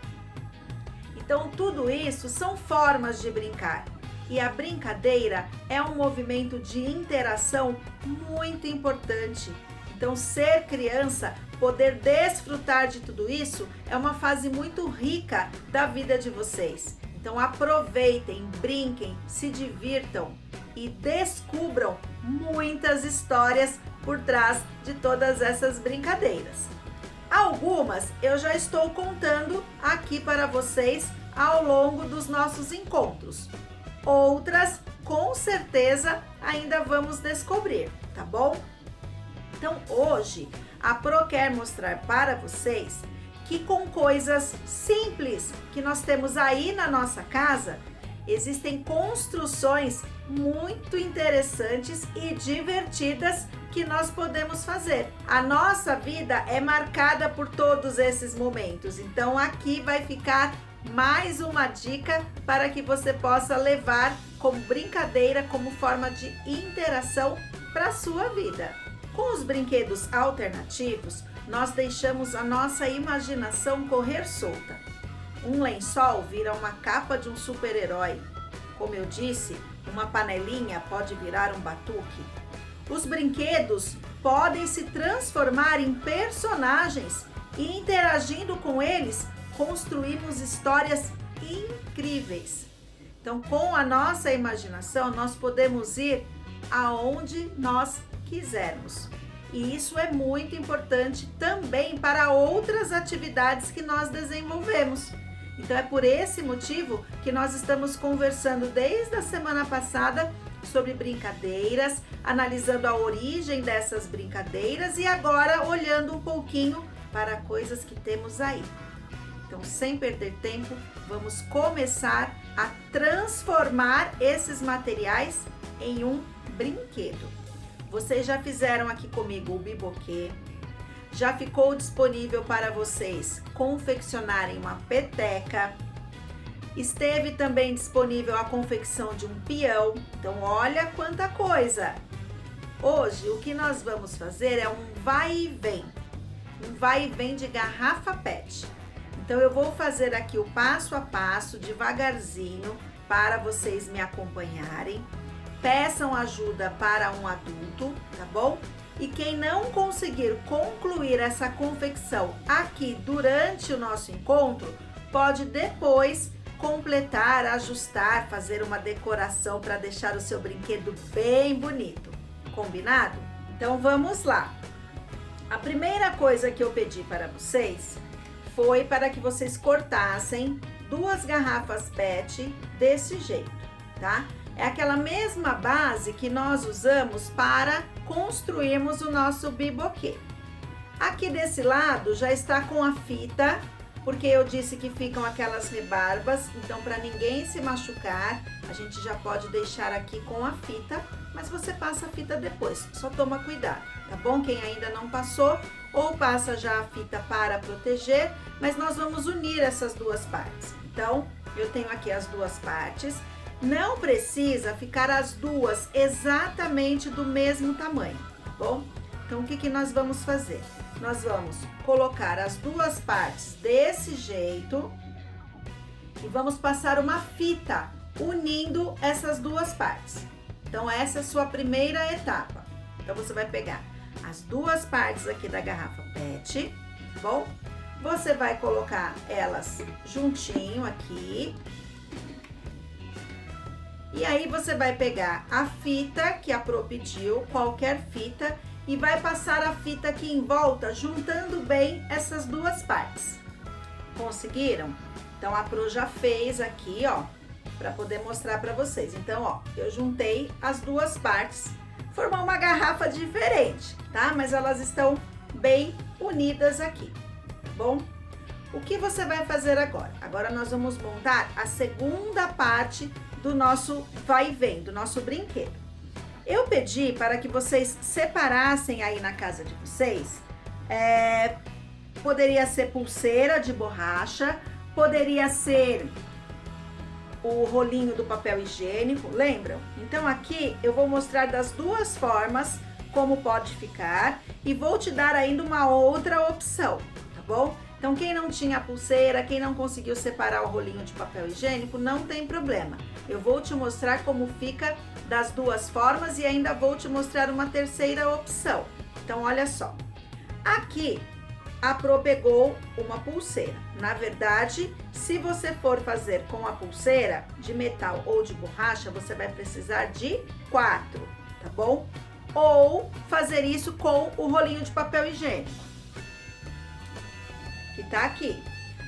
Então, tudo isso são formas de brincar. E a brincadeira é um movimento de interação muito importante. Então, ser criança, poder desfrutar de tudo isso, é uma fase muito rica da vida de vocês. Então, aproveitem, brinquem, se divirtam e descubram muitas histórias por trás de todas essas brincadeiras. Algumas eu já estou contando aqui para vocês ao longo dos nossos encontros. Outras, com certeza, ainda vamos descobrir, tá bom? Então, hoje, a Pro quer mostrar para vocês que com coisas simples que nós temos aí na nossa casa, existem construções muito interessantes e divertidas que nós podemos fazer. A nossa vida é marcada por todos esses momentos, então aqui vai ficar mais uma dica para que você possa levar como brincadeira, como forma de interação para a sua vida. Com os brinquedos alternativos, nós deixamos a nossa imaginação correr solta. Um lençol vira uma capa de um super-herói. Como eu disse, uma panelinha pode virar um batuque. Os brinquedos podem se transformar em personagens e, interagindo com eles, construímos histórias incríveis. Então, com a nossa imaginação, nós podemos ir aonde nós quisermos. E isso é muito importante também para outras atividades que nós desenvolvemos. Então, é por esse motivo que nós estamos conversando desde a semana passada sobre brincadeiras, analisando a origem dessas brincadeiras e agora olhando um pouquinho para coisas que temos aí. Então, sem perder tempo, vamos começar a transformar esses materiais em um brinquedo. Vocês já fizeram aqui comigo o biboquê. Já ficou disponível para vocês confeccionarem uma peteca. Esteve também disponível a confecção de um peão. Então, olha quanta coisa! Hoje, o que nós vamos fazer é um vai e vem. Um vai e vem de garrafa PET. Então, eu vou fazer aqui o passo a passo, devagarzinho, para vocês me acompanharem. Peçam ajuda para um adulto, tá bom? E quem não conseguir concluir essa confecção aqui durante o nosso encontro, pode depois completar, ajustar, fazer uma decoração para deixar o seu brinquedo bem bonito. Combinado? Então, vamos lá. A primeira coisa que eu pedi para vocês foi para que vocês cortassem 2 garrafas PET desse jeito, tá? É aquela mesma base que nós usamos para construirmos o nosso biboquê. Aqui desse lado já está com a fita, porque eu disse que ficam aquelas rebarbas, então para ninguém se machucar, a gente já pode deixar aqui com a fita, mas você passa a fita depois, só toma cuidado, tá bom? Quem ainda não passou, ou passa já a fita para proteger, mas nós vamos unir essas 2 partes. Então, eu tenho aqui as 2 partes. Não precisa ficar as 2 exatamente do mesmo tamanho, tá bom? Então, o que nós vamos fazer? Nós vamos colocar as 2 partes desse jeito e vamos passar uma fita unindo essas 2 partes. Então, essa é a sua primeira etapa. Então, você vai pegar as 2 partes aqui da garrafa PET, tá bom? Você vai colocar elas juntinho aqui. E aí você vai pegar a fita que a Pro pediu, qualquer fita, e vai passar a fita aqui em volta, juntando bem essas duas partes. Conseguiram? Então a Pro já fez aqui, ó, para poder mostrar para vocês. Então, ó, eu juntei as duas partes, formou uma garrafa diferente, tá? Mas elas estão bem unidas aqui, tá bom? O que você vai fazer agora? Agora nós vamos montar a segunda parte do nosso vai e vem, do nosso brinquedo. Eu pedi para que vocês separassem aí na casa de vocês, poderia ser pulseira de borracha, poderia ser o rolinho do papel higiênico, lembram? Então aqui eu vou mostrar das duas formas como pode ficar e vou te dar ainda uma outra opção, tá bom? Então quem não tinha pulseira, quem não conseguiu separar o rolinho de papel higiênico, não tem problema. Eu vou te mostrar como fica das duas formas e ainda vou te mostrar uma terceira opção. Então olha só, aqui a Pro pegou uma pulseira. Na verdade, se você for fazer com a pulseira de metal ou de borracha, você vai precisar de 4, tá bom? Ou fazer isso com o rolinho de papel higiênico, que tá aqui.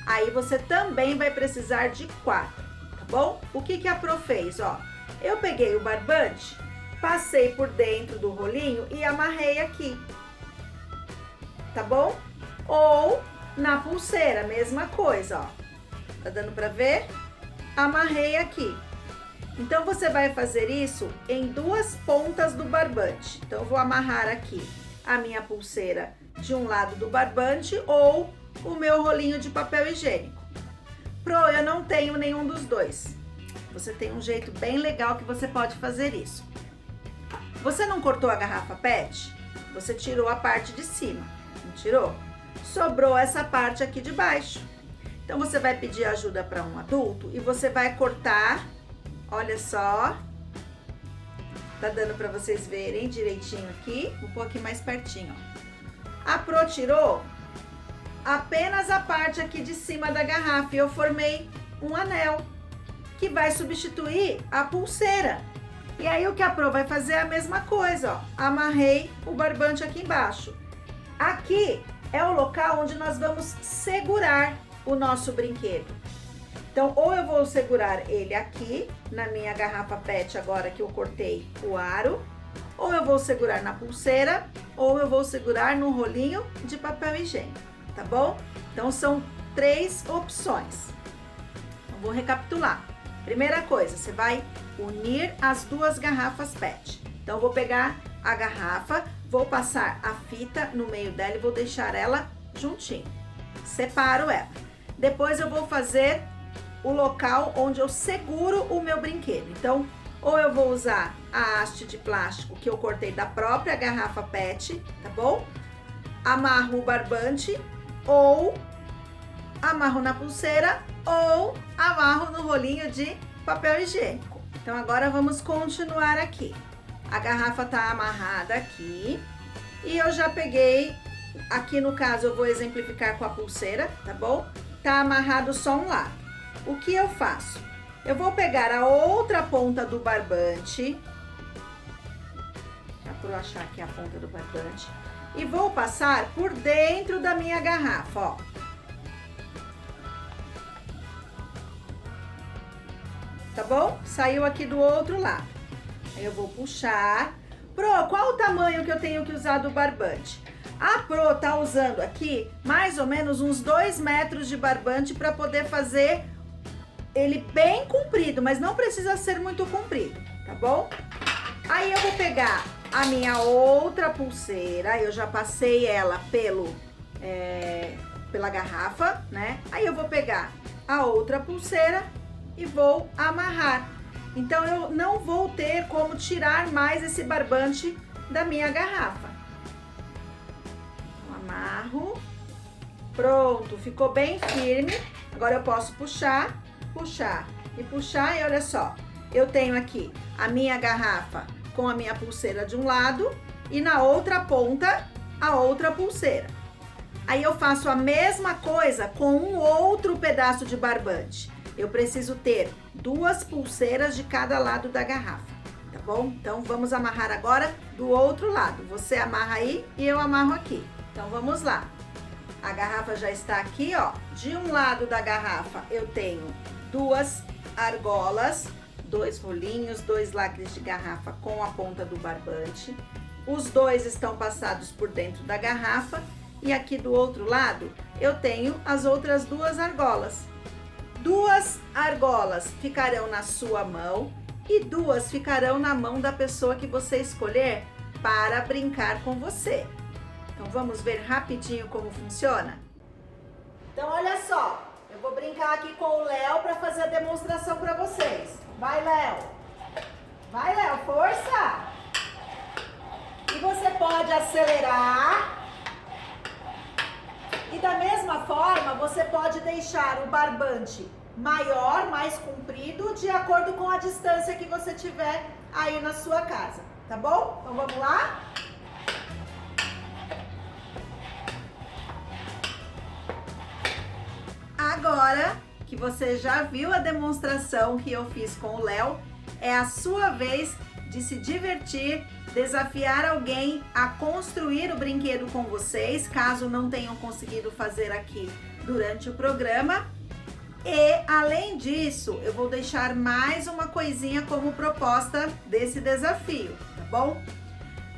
Aí você também vai precisar de 4, tá bom? O que que a Pro fez, ó? Eu peguei o barbante, passei por dentro do rolinho e amarrei aqui, tá bom? Ou na pulseira, mesma coisa, ó. Tá dando pra ver? Amarrei aqui. Então, você vai fazer isso em duas pontas do barbante. Então, eu vou amarrar aqui a minha pulseira de um lado do barbante ou o meu rolinho de papel higiênico. Pro, eu não tenho nenhum dos dois. Você tem um jeito bem legal que você pode fazer isso. Você não cortou a garrafa PET? Você tirou a parte de cima, não tirou? Sobrou essa parte aqui de baixo. Então, você vai pedir ajuda para um adulto e você vai cortar, olha só. Tá dando para vocês verem direitinho aqui, um pouquinho mais pertinho, ó. A Pro tirou apenas a parte aqui de cima da garrafa e eu formei um anel que vai substituir a pulseira. E aí, o que a Pro vai fazer é a mesma coisa, ó. Amarrei o barbante aqui embaixo. Aqui é o local onde nós vamos segurar o nosso brinquedo. Então, ou eu vou segurar ele aqui, na minha garrafa PET, agora que eu cortei o aro, ou eu vou segurar na pulseira, ou eu vou segurar no rolinho de papel higiênico, tá bom? Então, são 3 opções. Então, vou recapitular. Primeira coisa, você vai unir as duas garrafas PET. Então, eu vou pegar a garrafa, vou passar a fita no meio dela e vou deixar ela juntinho. Separo ela. Depois eu vou fazer o local onde eu seguro o meu brinquedo. Então, ou eu vou usar a haste de plástico que eu cortei da própria garrafa PET, tá bom? Amarro o barbante, ou amarro na pulseira, ou amarro no rolinho de papel higiênico. Então, agora vamos continuar aqui. A garrafa tá amarrada aqui e eu já peguei, aqui no caso eu vou exemplificar com a pulseira, tá bom? Tá amarrado só um lado. O que eu faço? Eu vou pegar a outra ponta do barbante, pra achar aqui a ponta do barbante, e vou passar por dentro da minha garrafa, ó. Tá bom? Saiu aqui do outro lado. Aí eu vou puxar. Pro, qual o tamanho que eu tenho que usar do barbante? A Pro tá usando aqui mais ou menos uns 2 metros de barbante para poder fazer ele bem comprido, mas não precisa ser muito comprido, tá bom? Aí eu vou pegar a minha outra pulseira, eu já passei ela pela garrafa, né? Aí eu vou pegar a outra pulseira e vou amarrar. Então, eu não vou ter como tirar mais esse barbante da minha garrafa. Então, amarro. Pronto, ficou bem firme. Agora eu posso puxar, puxar e puxar. E olha só, eu tenho aqui a minha garrafa com a minha pulseira de um lado e na outra ponta a outra pulseira. Aí eu faço a mesma coisa com um outro pedaço de barbante. eu preciso ter 2 pulseiras de cada lado da garrafa, tá bom? Então vamos amarrar agora do outro lado. Você amarra aí e eu amarro aqui. Então vamos lá. A garrafa já está aqui, ó. De um lado da garrafa eu tenho 2 argolas, 2 rolinhos, 2 lacres de garrafa com a ponta do barbante. Os 2 estão passados por dentro da garrafa e aqui do outro lado eu tenho as outras 2 argolas. 2 argolas ficarão na sua mão e 2 ficarão na mão da pessoa que você escolher para brincar com você. Então vamos ver rapidinho como funciona? Então olha só, eu vou brincar aqui com o Léo para fazer a demonstração para vocês. Vai, Léo! Vai, Léo, força! E você pode acelerar. E da mesma forma, você pode deixar o barbante maior, mais comprido, de acordo com a distância que você tiver aí na sua casa, tá bom? Então vamos lá? Agora que você já viu a demonstração que eu fiz com o Léo, é a sua vez de se divertir, desafiar alguém a construir o brinquedo com vocês, caso não tenham conseguido fazer aqui durante o programa. E, além disso, eu vou deixar mais uma coisinha como proposta desse desafio, tá bom?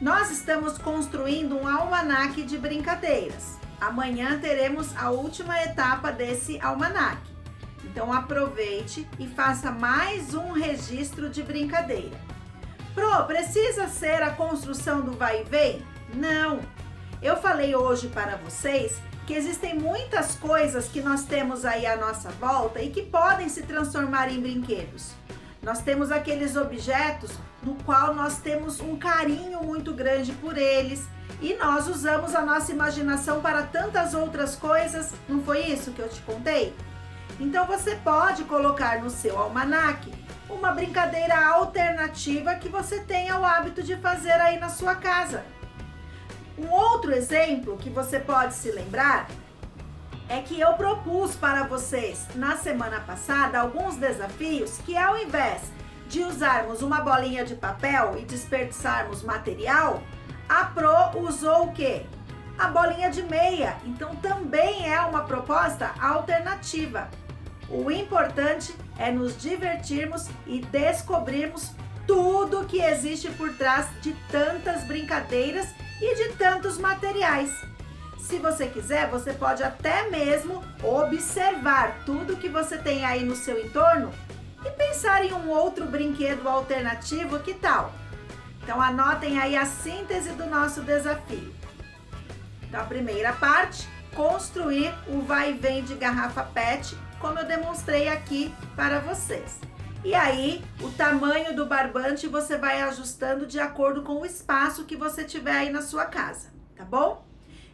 Nós estamos construindo um almanaque de brincadeiras. Amanhã teremos a última etapa desse almanaque. Então, aproveite e faça mais um registro de brincadeira. Pro, precisa ser a construção do vai e vem? Não! Eu falei hoje para vocês que existem muitas coisas que nós temos aí à nossa volta e que podem se transformar em brinquedos. Nós temos aqueles objetos no qual nós temos um carinho muito grande por eles e nós usamos a nossa imaginação para tantas outras coisas, não foi isso que eu te contei? Então você pode colocar no seu almanaque uma brincadeira alternativa que você tenha o hábito de fazer aí na sua casa. Um outro exemplo que você pode se lembrar é que eu propus para vocês na semana passada alguns desafios que, ao invés de usarmos uma bolinha de papel e desperdiçarmos material, a Pro usou o quê? A bolinha de meia. Então também é uma proposta alternativa. O importante é nos divertirmos e descobrirmos tudo que existe por trás de tantas brincadeiras e de tantos materiais. Se você quiser, você pode até mesmo observar tudo que você tem aí no seu entorno e pensar em um outro brinquedo alternativo, que tal? Então anotem aí a síntese do nosso desafio. Então a primeira parte, construir o vai e vem de garrafa PET, como eu demonstrei aqui para vocês. E aí, o tamanho do barbante você vai ajustando de acordo com o espaço que você tiver aí na sua casa, tá bom?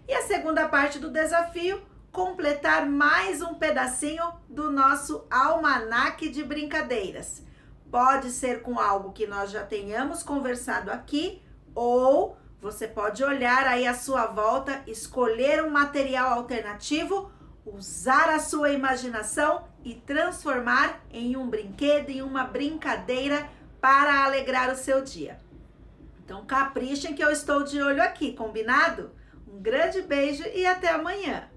E a segunda parte do desafio, completar mais um pedacinho do nosso almanaque de brincadeiras. Pode ser com algo que nós já tenhamos conversado aqui, ou você pode olhar aí à sua volta, escolher um material alternativo, usar a sua imaginação e transformar em um brinquedo, em uma brincadeira para alegrar o seu dia. Então caprichem que eu estou de olho aqui, combinado? Um grande beijo e até amanhã!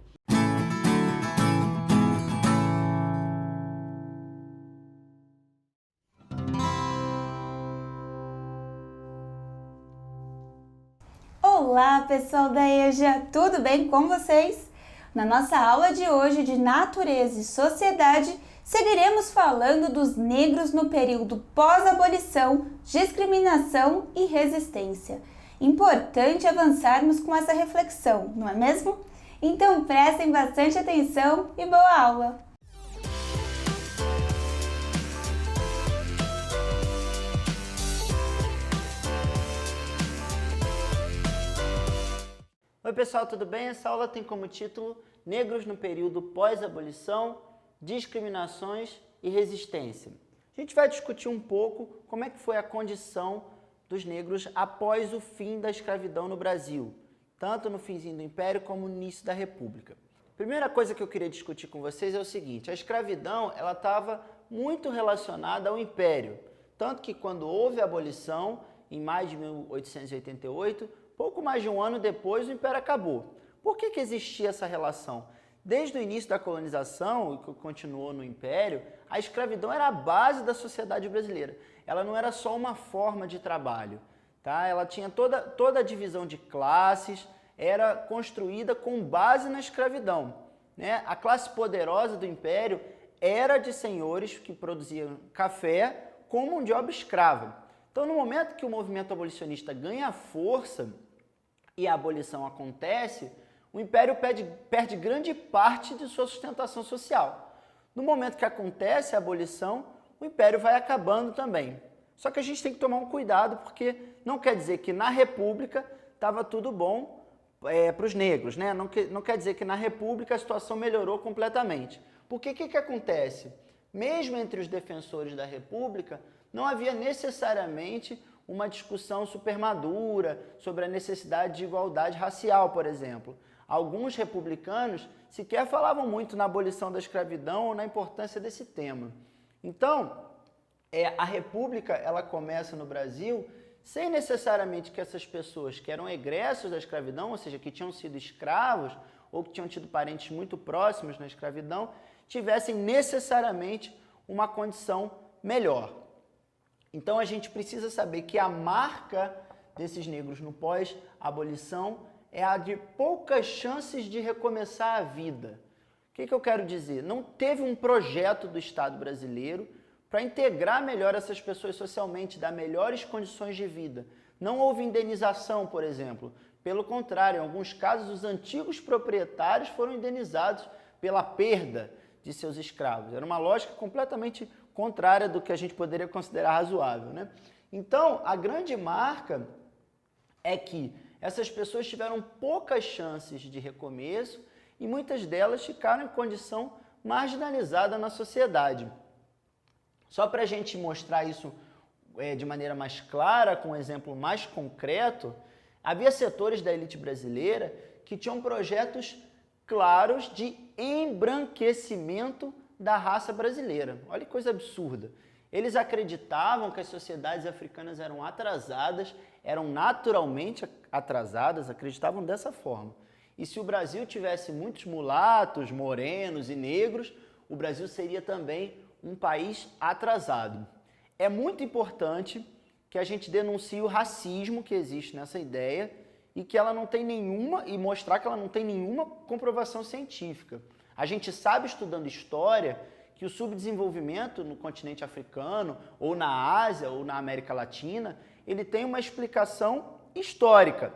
Olá, pessoal da EJA, tudo bem com vocês? Na nossa aula de hoje de Natureza e Sociedade, seguiremos falando dos negros no período pós-abolição, discriminação e resistência. Importante avançarmos com essa reflexão, não é mesmo? Então prestem bastante atenção e boa aula! Oi pessoal, tudo bem? Essa aula tem como título Negros no período pós-abolição, discriminações e resistência. A gente vai discutir um pouco como é que foi a condição dos negros após o fim da escravidão no Brasil, tanto no finzinho do Império como no início da República. Primeira coisa que eu queria discutir com vocês é o seguinte: a escravidão ela estava muito relacionada ao império, tanto que quando houve a abolição, em maio de 1888, pouco mais de um ano depois, o império acabou. Por que existia essa relação? Desde o início da colonização, que continuou no império, a escravidão era a base da sociedade brasileira. Ela não era só uma forma de trabalho, tá? Ela tinha toda a divisão de classes, era construída com base na escravidão, né? A classe poderosa do império era de senhores que produziam café com mão de obra escrava. Então, no momento que o movimento abolicionista ganha força e a abolição acontece, o império perde grande parte de sua sustentação social. No momento que acontece a abolição, o império vai acabando também. Só que a gente tem que tomar um cuidado, porque não quer dizer que na República estava tudo bom para os negros, né? Não quer dizer que na República a situação melhorou completamente. Porque o que acontece? Mesmo entre os defensores da República, não havia necessariamente uma discussão super madura sobre a necessidade de igualdade racial, por exemplo. Alguns republicanos sequer falavam muito na abolição da escravidão ou na importância desse tema. Então, a República ela começa no Brasil sem necessariamente que essas pessoas que eram egressos da escravidão, ou seja, que tinham sido escravos ou que tinham tido parentes muito próximos na escravidão, tivessem necessariamente uma condição melhor. Então a gente precisa saber que a marca desses negros no pós-abolição é a de poucas chances de recomeçar a vida. O que eu quero dizer? Não teve um projeto do Estado brasileiro para integrar melhor essas pessoas socialmente, dar melhores condições de vida. Não houve indenização, por exemplo. Pelo contrário, em alguns casos, os antigos proprietários foram indenizados pela perda de seus escravos. Era uma lógica completamente contrária do que a gente poderia considerar razoável, né? Então, a grande marca é que essas pessoas tiveram poucas chances de recomeço e muitas delas ficaram em condição marginalizada na sociedade. Só para a gente mostrar isso de maneira mais clara, com um exemplo mais concreto, havia setores da elite brasileira que tinham projetos claros de embranquecimento da raça brasileira. Olha que coisa absurda. Eles acreditavam que as sociedades africanas eram atrasadas, eram naturalmente atrasadas, acreditavam dessa forma. E se o Brasil tivesse muitos mulatos, morenos e negros, o Brasil seria também um país atrasado. É muito importante que a gente denuncie o racismo que existe nessa ideia e que ela não tem nenhuma, e mostrar que ela não tem nenhuma comprovação científica. A gente sabe, estudando história, que o subdesenvolvimento no continente africano, ou na Ásia, ou na América Latina, ele tem uma explicação histórica.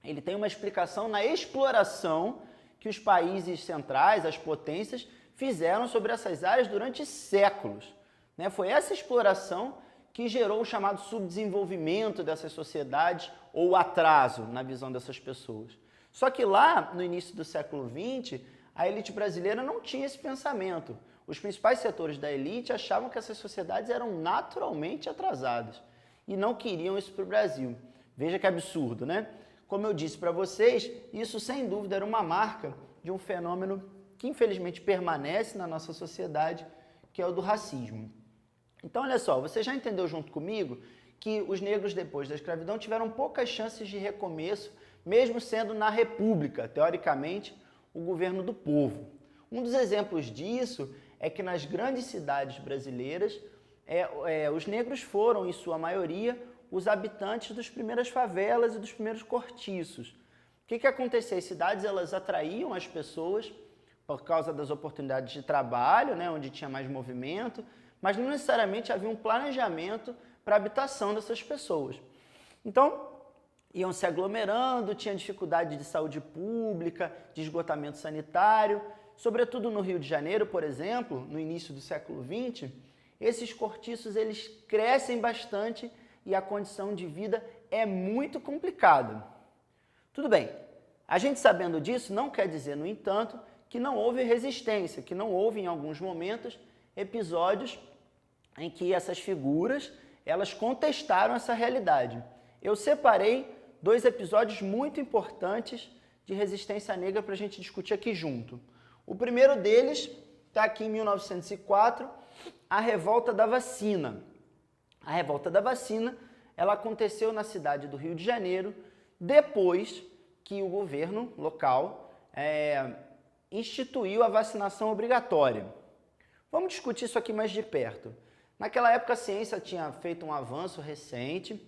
Ele tem uma explicação na exploração que os países centrais, as potências, fizeram sobre essas áreas durante séculos. Né? Foi essa exploração que gerou o chamado subdesenvolvimento dessas sociedades, ou atraso na visão dessas pessoas. Só que lá, no início do século XX, a elite brasileira não tinha esse pensamento. Os principais setores da elite achavam que essas sociedades eram naturalmente atrasadas e não queriam isso para o Brasil. Veja que absurdo, né? Como eu disse para vocês, isso sem dúvida era uma marca de um fenômeno que infelizmente permanece na nossa sociedade, que é o do racismo. Então, olha só, você já entendeu junto comigo que os negros depois da escravidão tiveram poucas chances de recomeço, mesmo sendo na República, teoricamente, o governo do povo. Um dos exemplos disso é que nas grandes cidades brasileiras, os negros foram, em sua maioria, os habitantes das primeiras favelas e dos primeiros cortiços. O que acontecia? As cidades elas atraíam as pessoas por causa das oportunidades de trabalho, né, onde tinha mais movimento, mas não necessariamente havia um planejamento para a habitação dessas pessoas. Então, iam se aglomerando, tinha dificuldade de saúde pública, de esgotamento sanitário. Sobretudo no Rio de Janeiro, por exemplo, no início do século XX, esses cortiços eles crescem bastante e a condição de vida é muito complicada. Tudo bem, a gente sabendo disso não quer dizer, no entanto, que não houve resistência, que não houve, em alguns momentos, episódios em que essas figuras elas contestaram essa realidade. Eu separei 2 episódios muito importantes de resistência negra para a gente discutir aqui junto. O primeiro deles está aqui em 1904, a Revolta da Vacina. A Revolta da Vacina, ela aconteceu na cidade do Rio de Janeiro, depois que o governo local instituiu a vacinação obrigatória. Vamos discutir isso aqui mais de perto. Naquela época a ciência tinha feito um avanço recente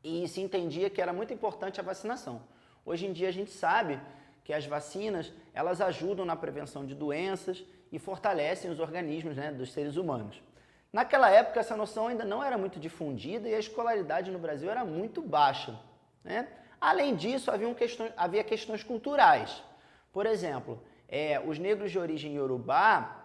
e se entendia que era muito importante a vacinação. Hoje em dia a gente sabe que as vacinas, elas ajudam na prevenção de doenças e fortalecem os organismos, né, dos seres humanos. Naquela época essa noção ainda não era muito difundida e a escolaridade no Brasil era muito baixa, né? Além disso, havia questões culturais. Por exemplo, os negros de origem iorubá,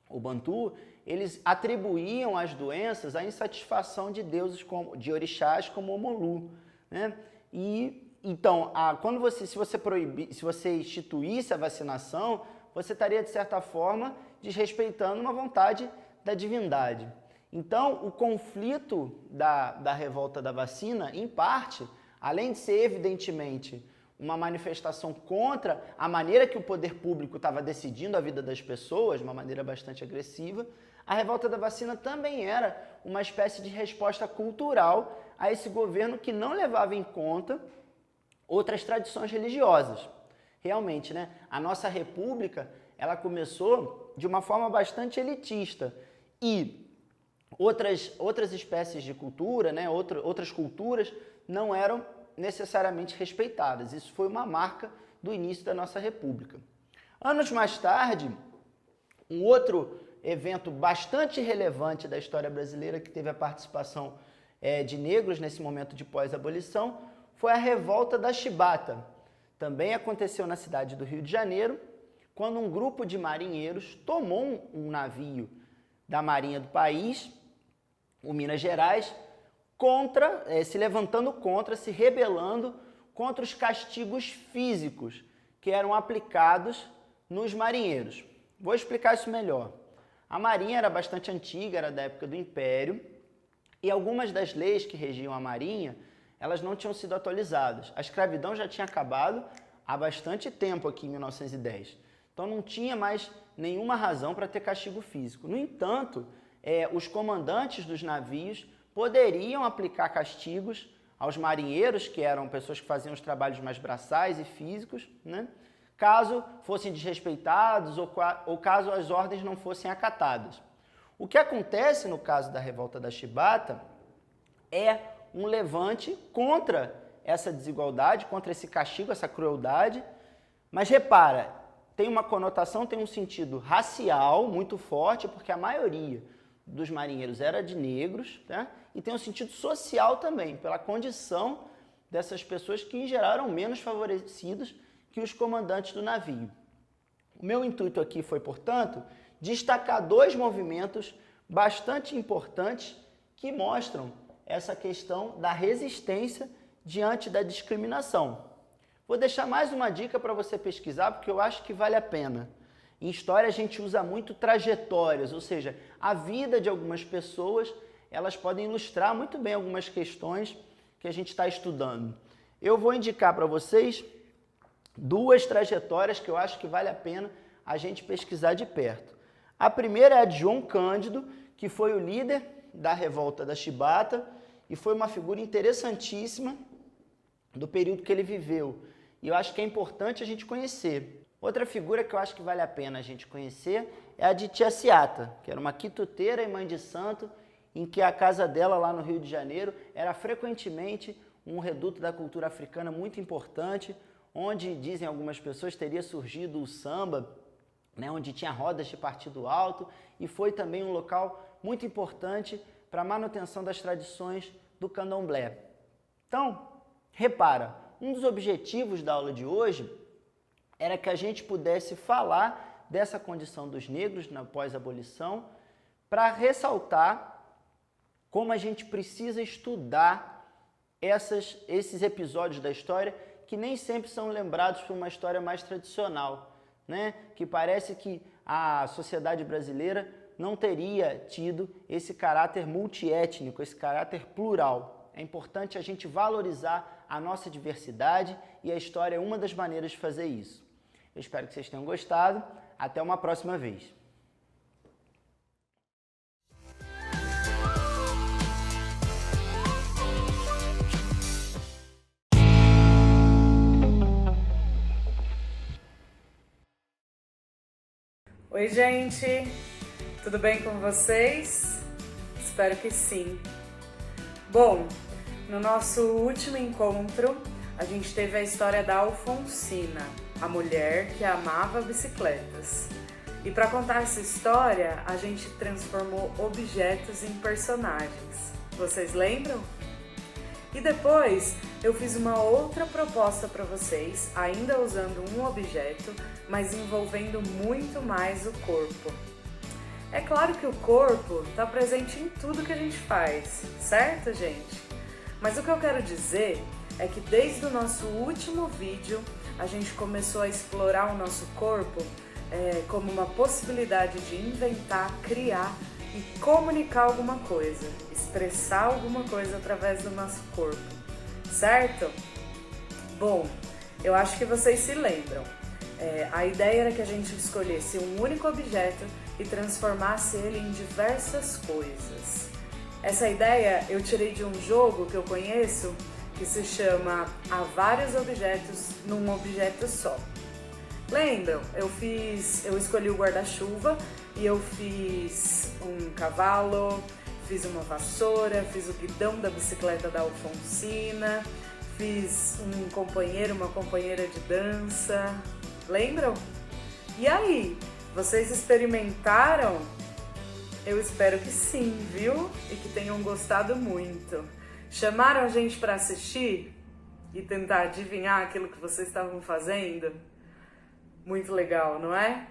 o bantu, eles atribuíam as doenças à insatisfação de deuses, de orixás como Omolu, né? E então, se você instituísse a vacinação, você estaria, de certa forma, desrespeitando uma vontade da divindade. Então, o conflito da revolta da vacina, em parte, além de ser evidentemente uma manifestação contra a maneira que o poder público estava decidindo a vida das pessoas, de uma maneira bastante agressiva, a revolta da vacina também era uma espécie de resposta cultural a esse governo que não levava em conta outras tradições religiosas. Realmente, né? A nossa república, ela começou de uma forma bastante elitista e outras espécies de cultura, né? Outras culturas não eram necessariamente respeitadas. Isso foi uma marca do início da nossa república. Anos mais tarde, um outro evento bastante relevante da história brasileira que teve a participação de negros nesse momento de pós-abolição foi a Revolta da Chibata. Também aconteceu na cidade do Rio de Janeiro, quando um grupo de marinheiros tomou um navio da Marinha do país, o Minas Gerais, se rebelando contra os castigos físicos que eram aplicados nos marinheiros. Vou explicar isso melhor. A Marinha era bastante antiga, era da época do Império, e algumas das leis que regiam a Marinha, elas não tinham sido atualizadas. A escravidão já tinha acabado há bastante tempo aqui em 1910. Então não tinha mais nenhuma razão para ter castigo físico. No entanto, os comandantes dos navios poderiam aplicar castigos aos marinheiros, que eram pessoas que faziam os trabalhos mais braçais e físicos, né? Caso fossem desrespeitados ou caso as ordens não fossem acatadas. O que acontece no caso da Revolta da Chibata é um levante contra essa desigualdade, contra esse castigo, essa crueldade, mas repara, tem uma conotação, tem um sentido racial muito forte, porque a maioria dos marinheiros era de negros, né? E tem um sentido social também, pela condição dessas pessoas que, em geral, eram menos favorecidos que os comandantes do navio. O meu intuito aqui foi, portanto, destacar dois movimentos bastante importantes que mostram essa questão da resistência diante da discriminação. Vou deixar mais uma dica para você pesquisar, porque eu acho que vale a pena. Em história a gente usa muito trajetórias, ou seja, a vida de algumas pessoas, elas podem ilustrar muito bem algumas questões que a gente está estudando. Eu vou indicar para vocês duas trajetórias que eu acho que vale a pena a gente pesquisar de perto. A primeira é a de João Cândido, que foi o líder da Revolta da Chibata e foi uma figura interessantíssima do período que ele viveu. E eu acho que é importante a gente conhecer. Outra figura que eu acho que vale a pena a gente conhecer é a de Tia Ciata, que era uma quituteira e mãe de santo, em que a casa dela lá no Rio de Janeiro era frequentemente um reduto da cultura africana muito importante, onde, dizem algumas pessoas, teria surgido o samba, né, onde tinha rodas de partido alto, e foi também um local muito importante para a manutenção das tradições do candomblé. Então, repara, um dos objetivos da aula de hoje era que a gente pudesse falar dessa condição dos negros na pós-abolição para ressaltar como a gente precisa estudar esses episódios da história que nem sempre são lembrados por uma história mais tradicional, né? Que parece que a sociedade brasileira não teria tido esse caráter multiétnico, esse caráter plural. É importante a gente valorizar a nossa diversidade e a história é uma das maneiras de fazer isso. Eu espero que vocês tenham gostado. Até uma próxima vez. Oi, gente! Tudo bem com vocês? Espero que sim. Bom, no nosso último encontro, a gente teve a história da Alfonsina, a mulher que amava bicicletas. E para contar essa história, a gente transformou objetos em personagens. Vocês lembram? E depois eu fiz uma outra proposta para vocês, ainda usando um objeto, mas envolvendo muito mais o corpo. É claro que o corpo está presente em tudo que a gente faz, certo, gente? Mas o que eu quero dizer é que desde o nosso último vídeo, a gente começou a explorar o nosso corpo como uma possibilidade de inventar, criar e comunicar alguma coisa, expressar alguma coisa através do nosso corpo, certo? Bom, eu acho que vocês se lembram. A ideia era que a gente escolhesse um único objeto e transformasse ele em diversas coisas. Essa ideia eu tirei de um jogo que eu conheço que se chama Há Vários Objetos num Objeto Só. Lembram? Eu escolhi o guarda-chuva e eu fiz um cavalo, fiz uma vassoura, fiz o guidão da bicicleta da Alfonsina, fiz um companheiro, uma companheira de dança. Lembram? E aí, vocês experimentaram? Eu espero que sim, viu? E que tenham gostado muito. Chamaram a gente para assistir e tentar adivinhar aquilo que vocês estavam fazendo? Muito legal, não é?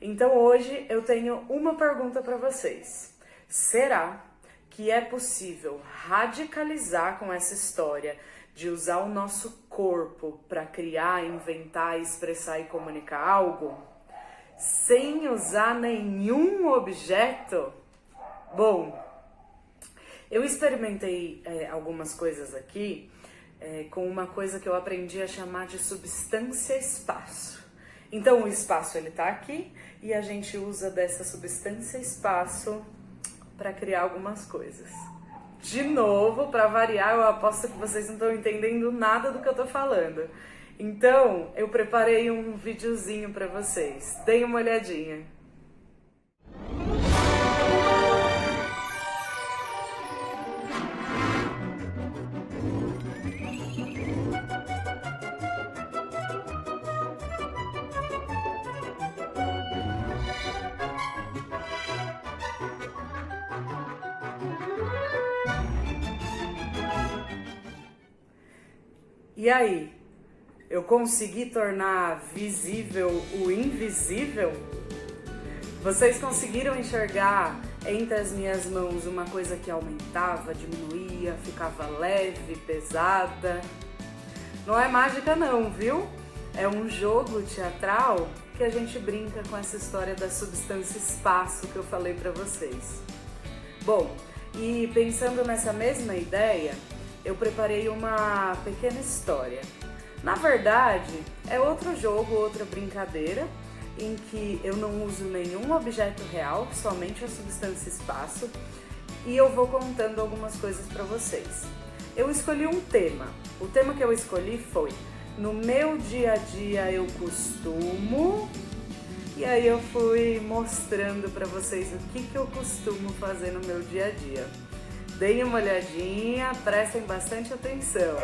Então hoje eu tenho uma pergunta para vocês. Será que é possível radicalizar com essa história de usar o nosso corpo para criar, inventar, expressar e comunicar algo sem usar nenhum objeto? Bom, eu experimentei algumas coisas aqui com uma coisa que eu aprendi a chamar de substância espaço. Então o espaço ele tá aqui e a gente usa dessa substância espaço para criar algumas coisas. De novo, para variar, eu aposto que vocês não estão entendendo nada do que eu tô falando. Então, eu preparei um videozinho para vocês. Deem uma olhadinha. E aí, eu consegui tornar visível o invisível? Vocês conseguiram enxergar entre as minhas mãos uma coisa que aumentava, diminuía, ficava leve, pesada? Não é mágica não, viu? É um jogo teatral que a gente brinca com essa história da substância espaço que eu falei pra vocês. Bom, e pensando nessa mesma ideia, eu preparei uma pequena história. Na verdade, é outro jogo, outra brincadeira, em que eu não uso nenhum objeto real, somente a substância espaço, e eu vou contando algumas coisas para vocês. Eu escolhi um tema. O tema que eu escolhi foi: no meu dia a dia eu costumo... E aí eu fui mostrando para vocês o que eu costumo fazer no meu dia a dia. Deem uma olhadinha, prestem bastante atenção.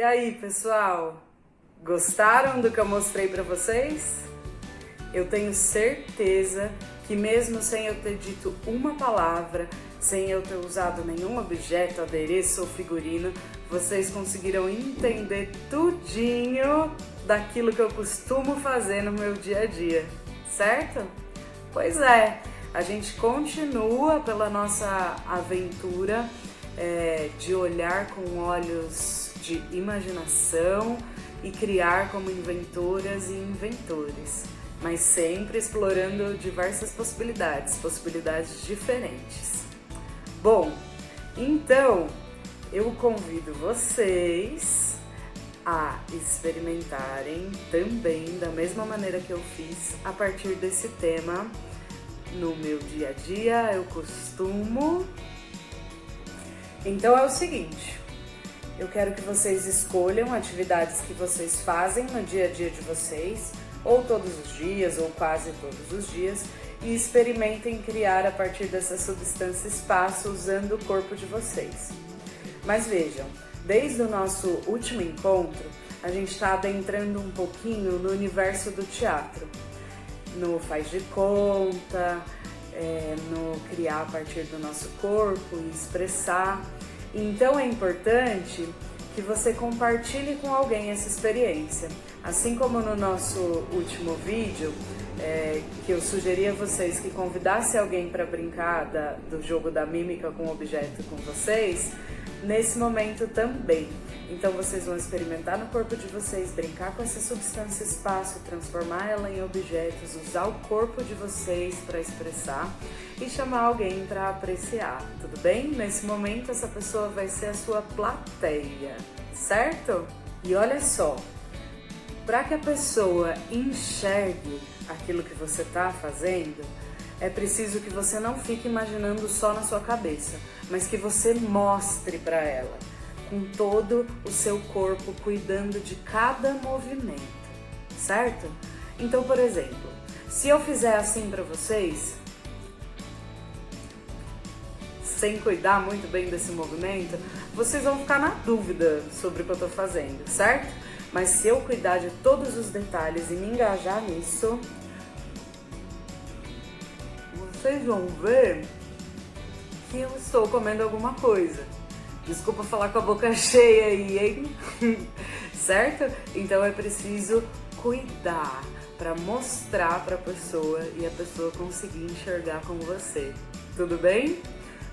E aí, pessoal? Gostaram do que eu mostrei para vocês? Eu tenho certeza que mesmo sem eu ter dito uma palavra, sem eu ter usado nenhum objeto, adereço ou figurino, vocês conseguiram entender tudinho daquilo que eu costumo fazer no meu dia a dia, certo? Pois é, a gente continua pela nossa aventura de olhar com olhos de imaginação e criar como inventoras e inventores, mas sempre explorando diversas possibilidades diferentes. Bom, então eu convido vocês a experimentarem também da mesma maneira que eu fiz a partir desse tema. No meu dia a dia eu costumo. Então é o seguinte, eu quero que vocês escolham atividades que vocês fazem no dia a dia de vocês, ou todos os dias, ou quase todos os dias, e experimentem criar a partir dessa substância espaço usando o corpo de vocês. Mas vejam, desde o nosso último encontro, a gente está adentrando um pouquinho no universo do teatro, no faz de conta, no criar a partir do nosso corpo e expressar. Então é importante que você compartilhe com alguém essa experiência. Assim como no nosso último vídeo, que eu sugeri a vocês que convidasse alguém para brincar do jogo da mímica com objeto com vocês, nesse momento também. Então vocês vão experimentar no corpo de vocês, brincar com essa substância espaço, transformar ela em objetos, usar o corpo de vocês para expressar e chamar alguém para apreciar, tudo bem? Nesse momento essa pessoa vai ser a sua plateia, certo? E olha só, para que a pessoa enxergue aquilo que você está fazendo, é preciso que você não fique imaginando só na sua cabeça, mas que você mostre para ela, com todo o seu corpo, cuidando de cada movimento, certo? Então, por exemplo, se eu fizer assim para vocês, sem cuidar muito bem desse movimento, vocês vão ficar na dúvida sobre o que eu tô fazendo, certo? Mas se eu cuidar de todos os detalhes e me engajar nisso, vocês vão ver que eu estou comendo alguma coisa. Desculpa falar com a boca cheia aí, hein? Certo? Então é preciso cuidar para mostrar para a pessoa e a pessoa conseguir enxergar com você. Tudo bem?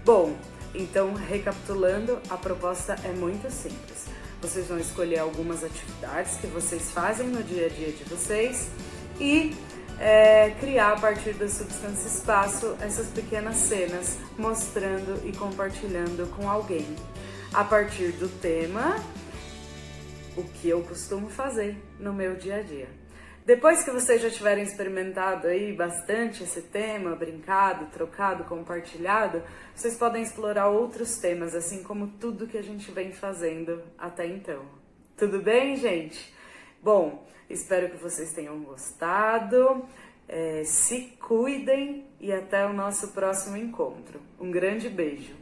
Bom, então recapitulando, a proposta é muito simples. Vocês vão escolher algumas atividades que vocês fazem no dia a dia de vocês e criar a partir da substância espaço essas pequenas cenas, mostrando e compartilhando com alguém. A partir do tema, o que eu costumo fazer no meu dia a dia. Depois que vocês já tiverem experimentado aí bastante esse tema, brincado, trocado, compartilhado, vocês podem explorar outros temas, assim como tudo que a gente vem fazendo até então. Tudo bem, gente? Bom, espero que vocês tenham gostado, se cuidem e até o nosso próximo encontro. Um grande beijo!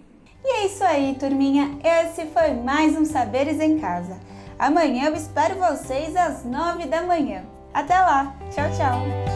E é isso aí, turminha, esse foi mais um Saberes em Casa. Amanhã eu espero vocês às 9 da manhã. Até lá, tchau, tchau!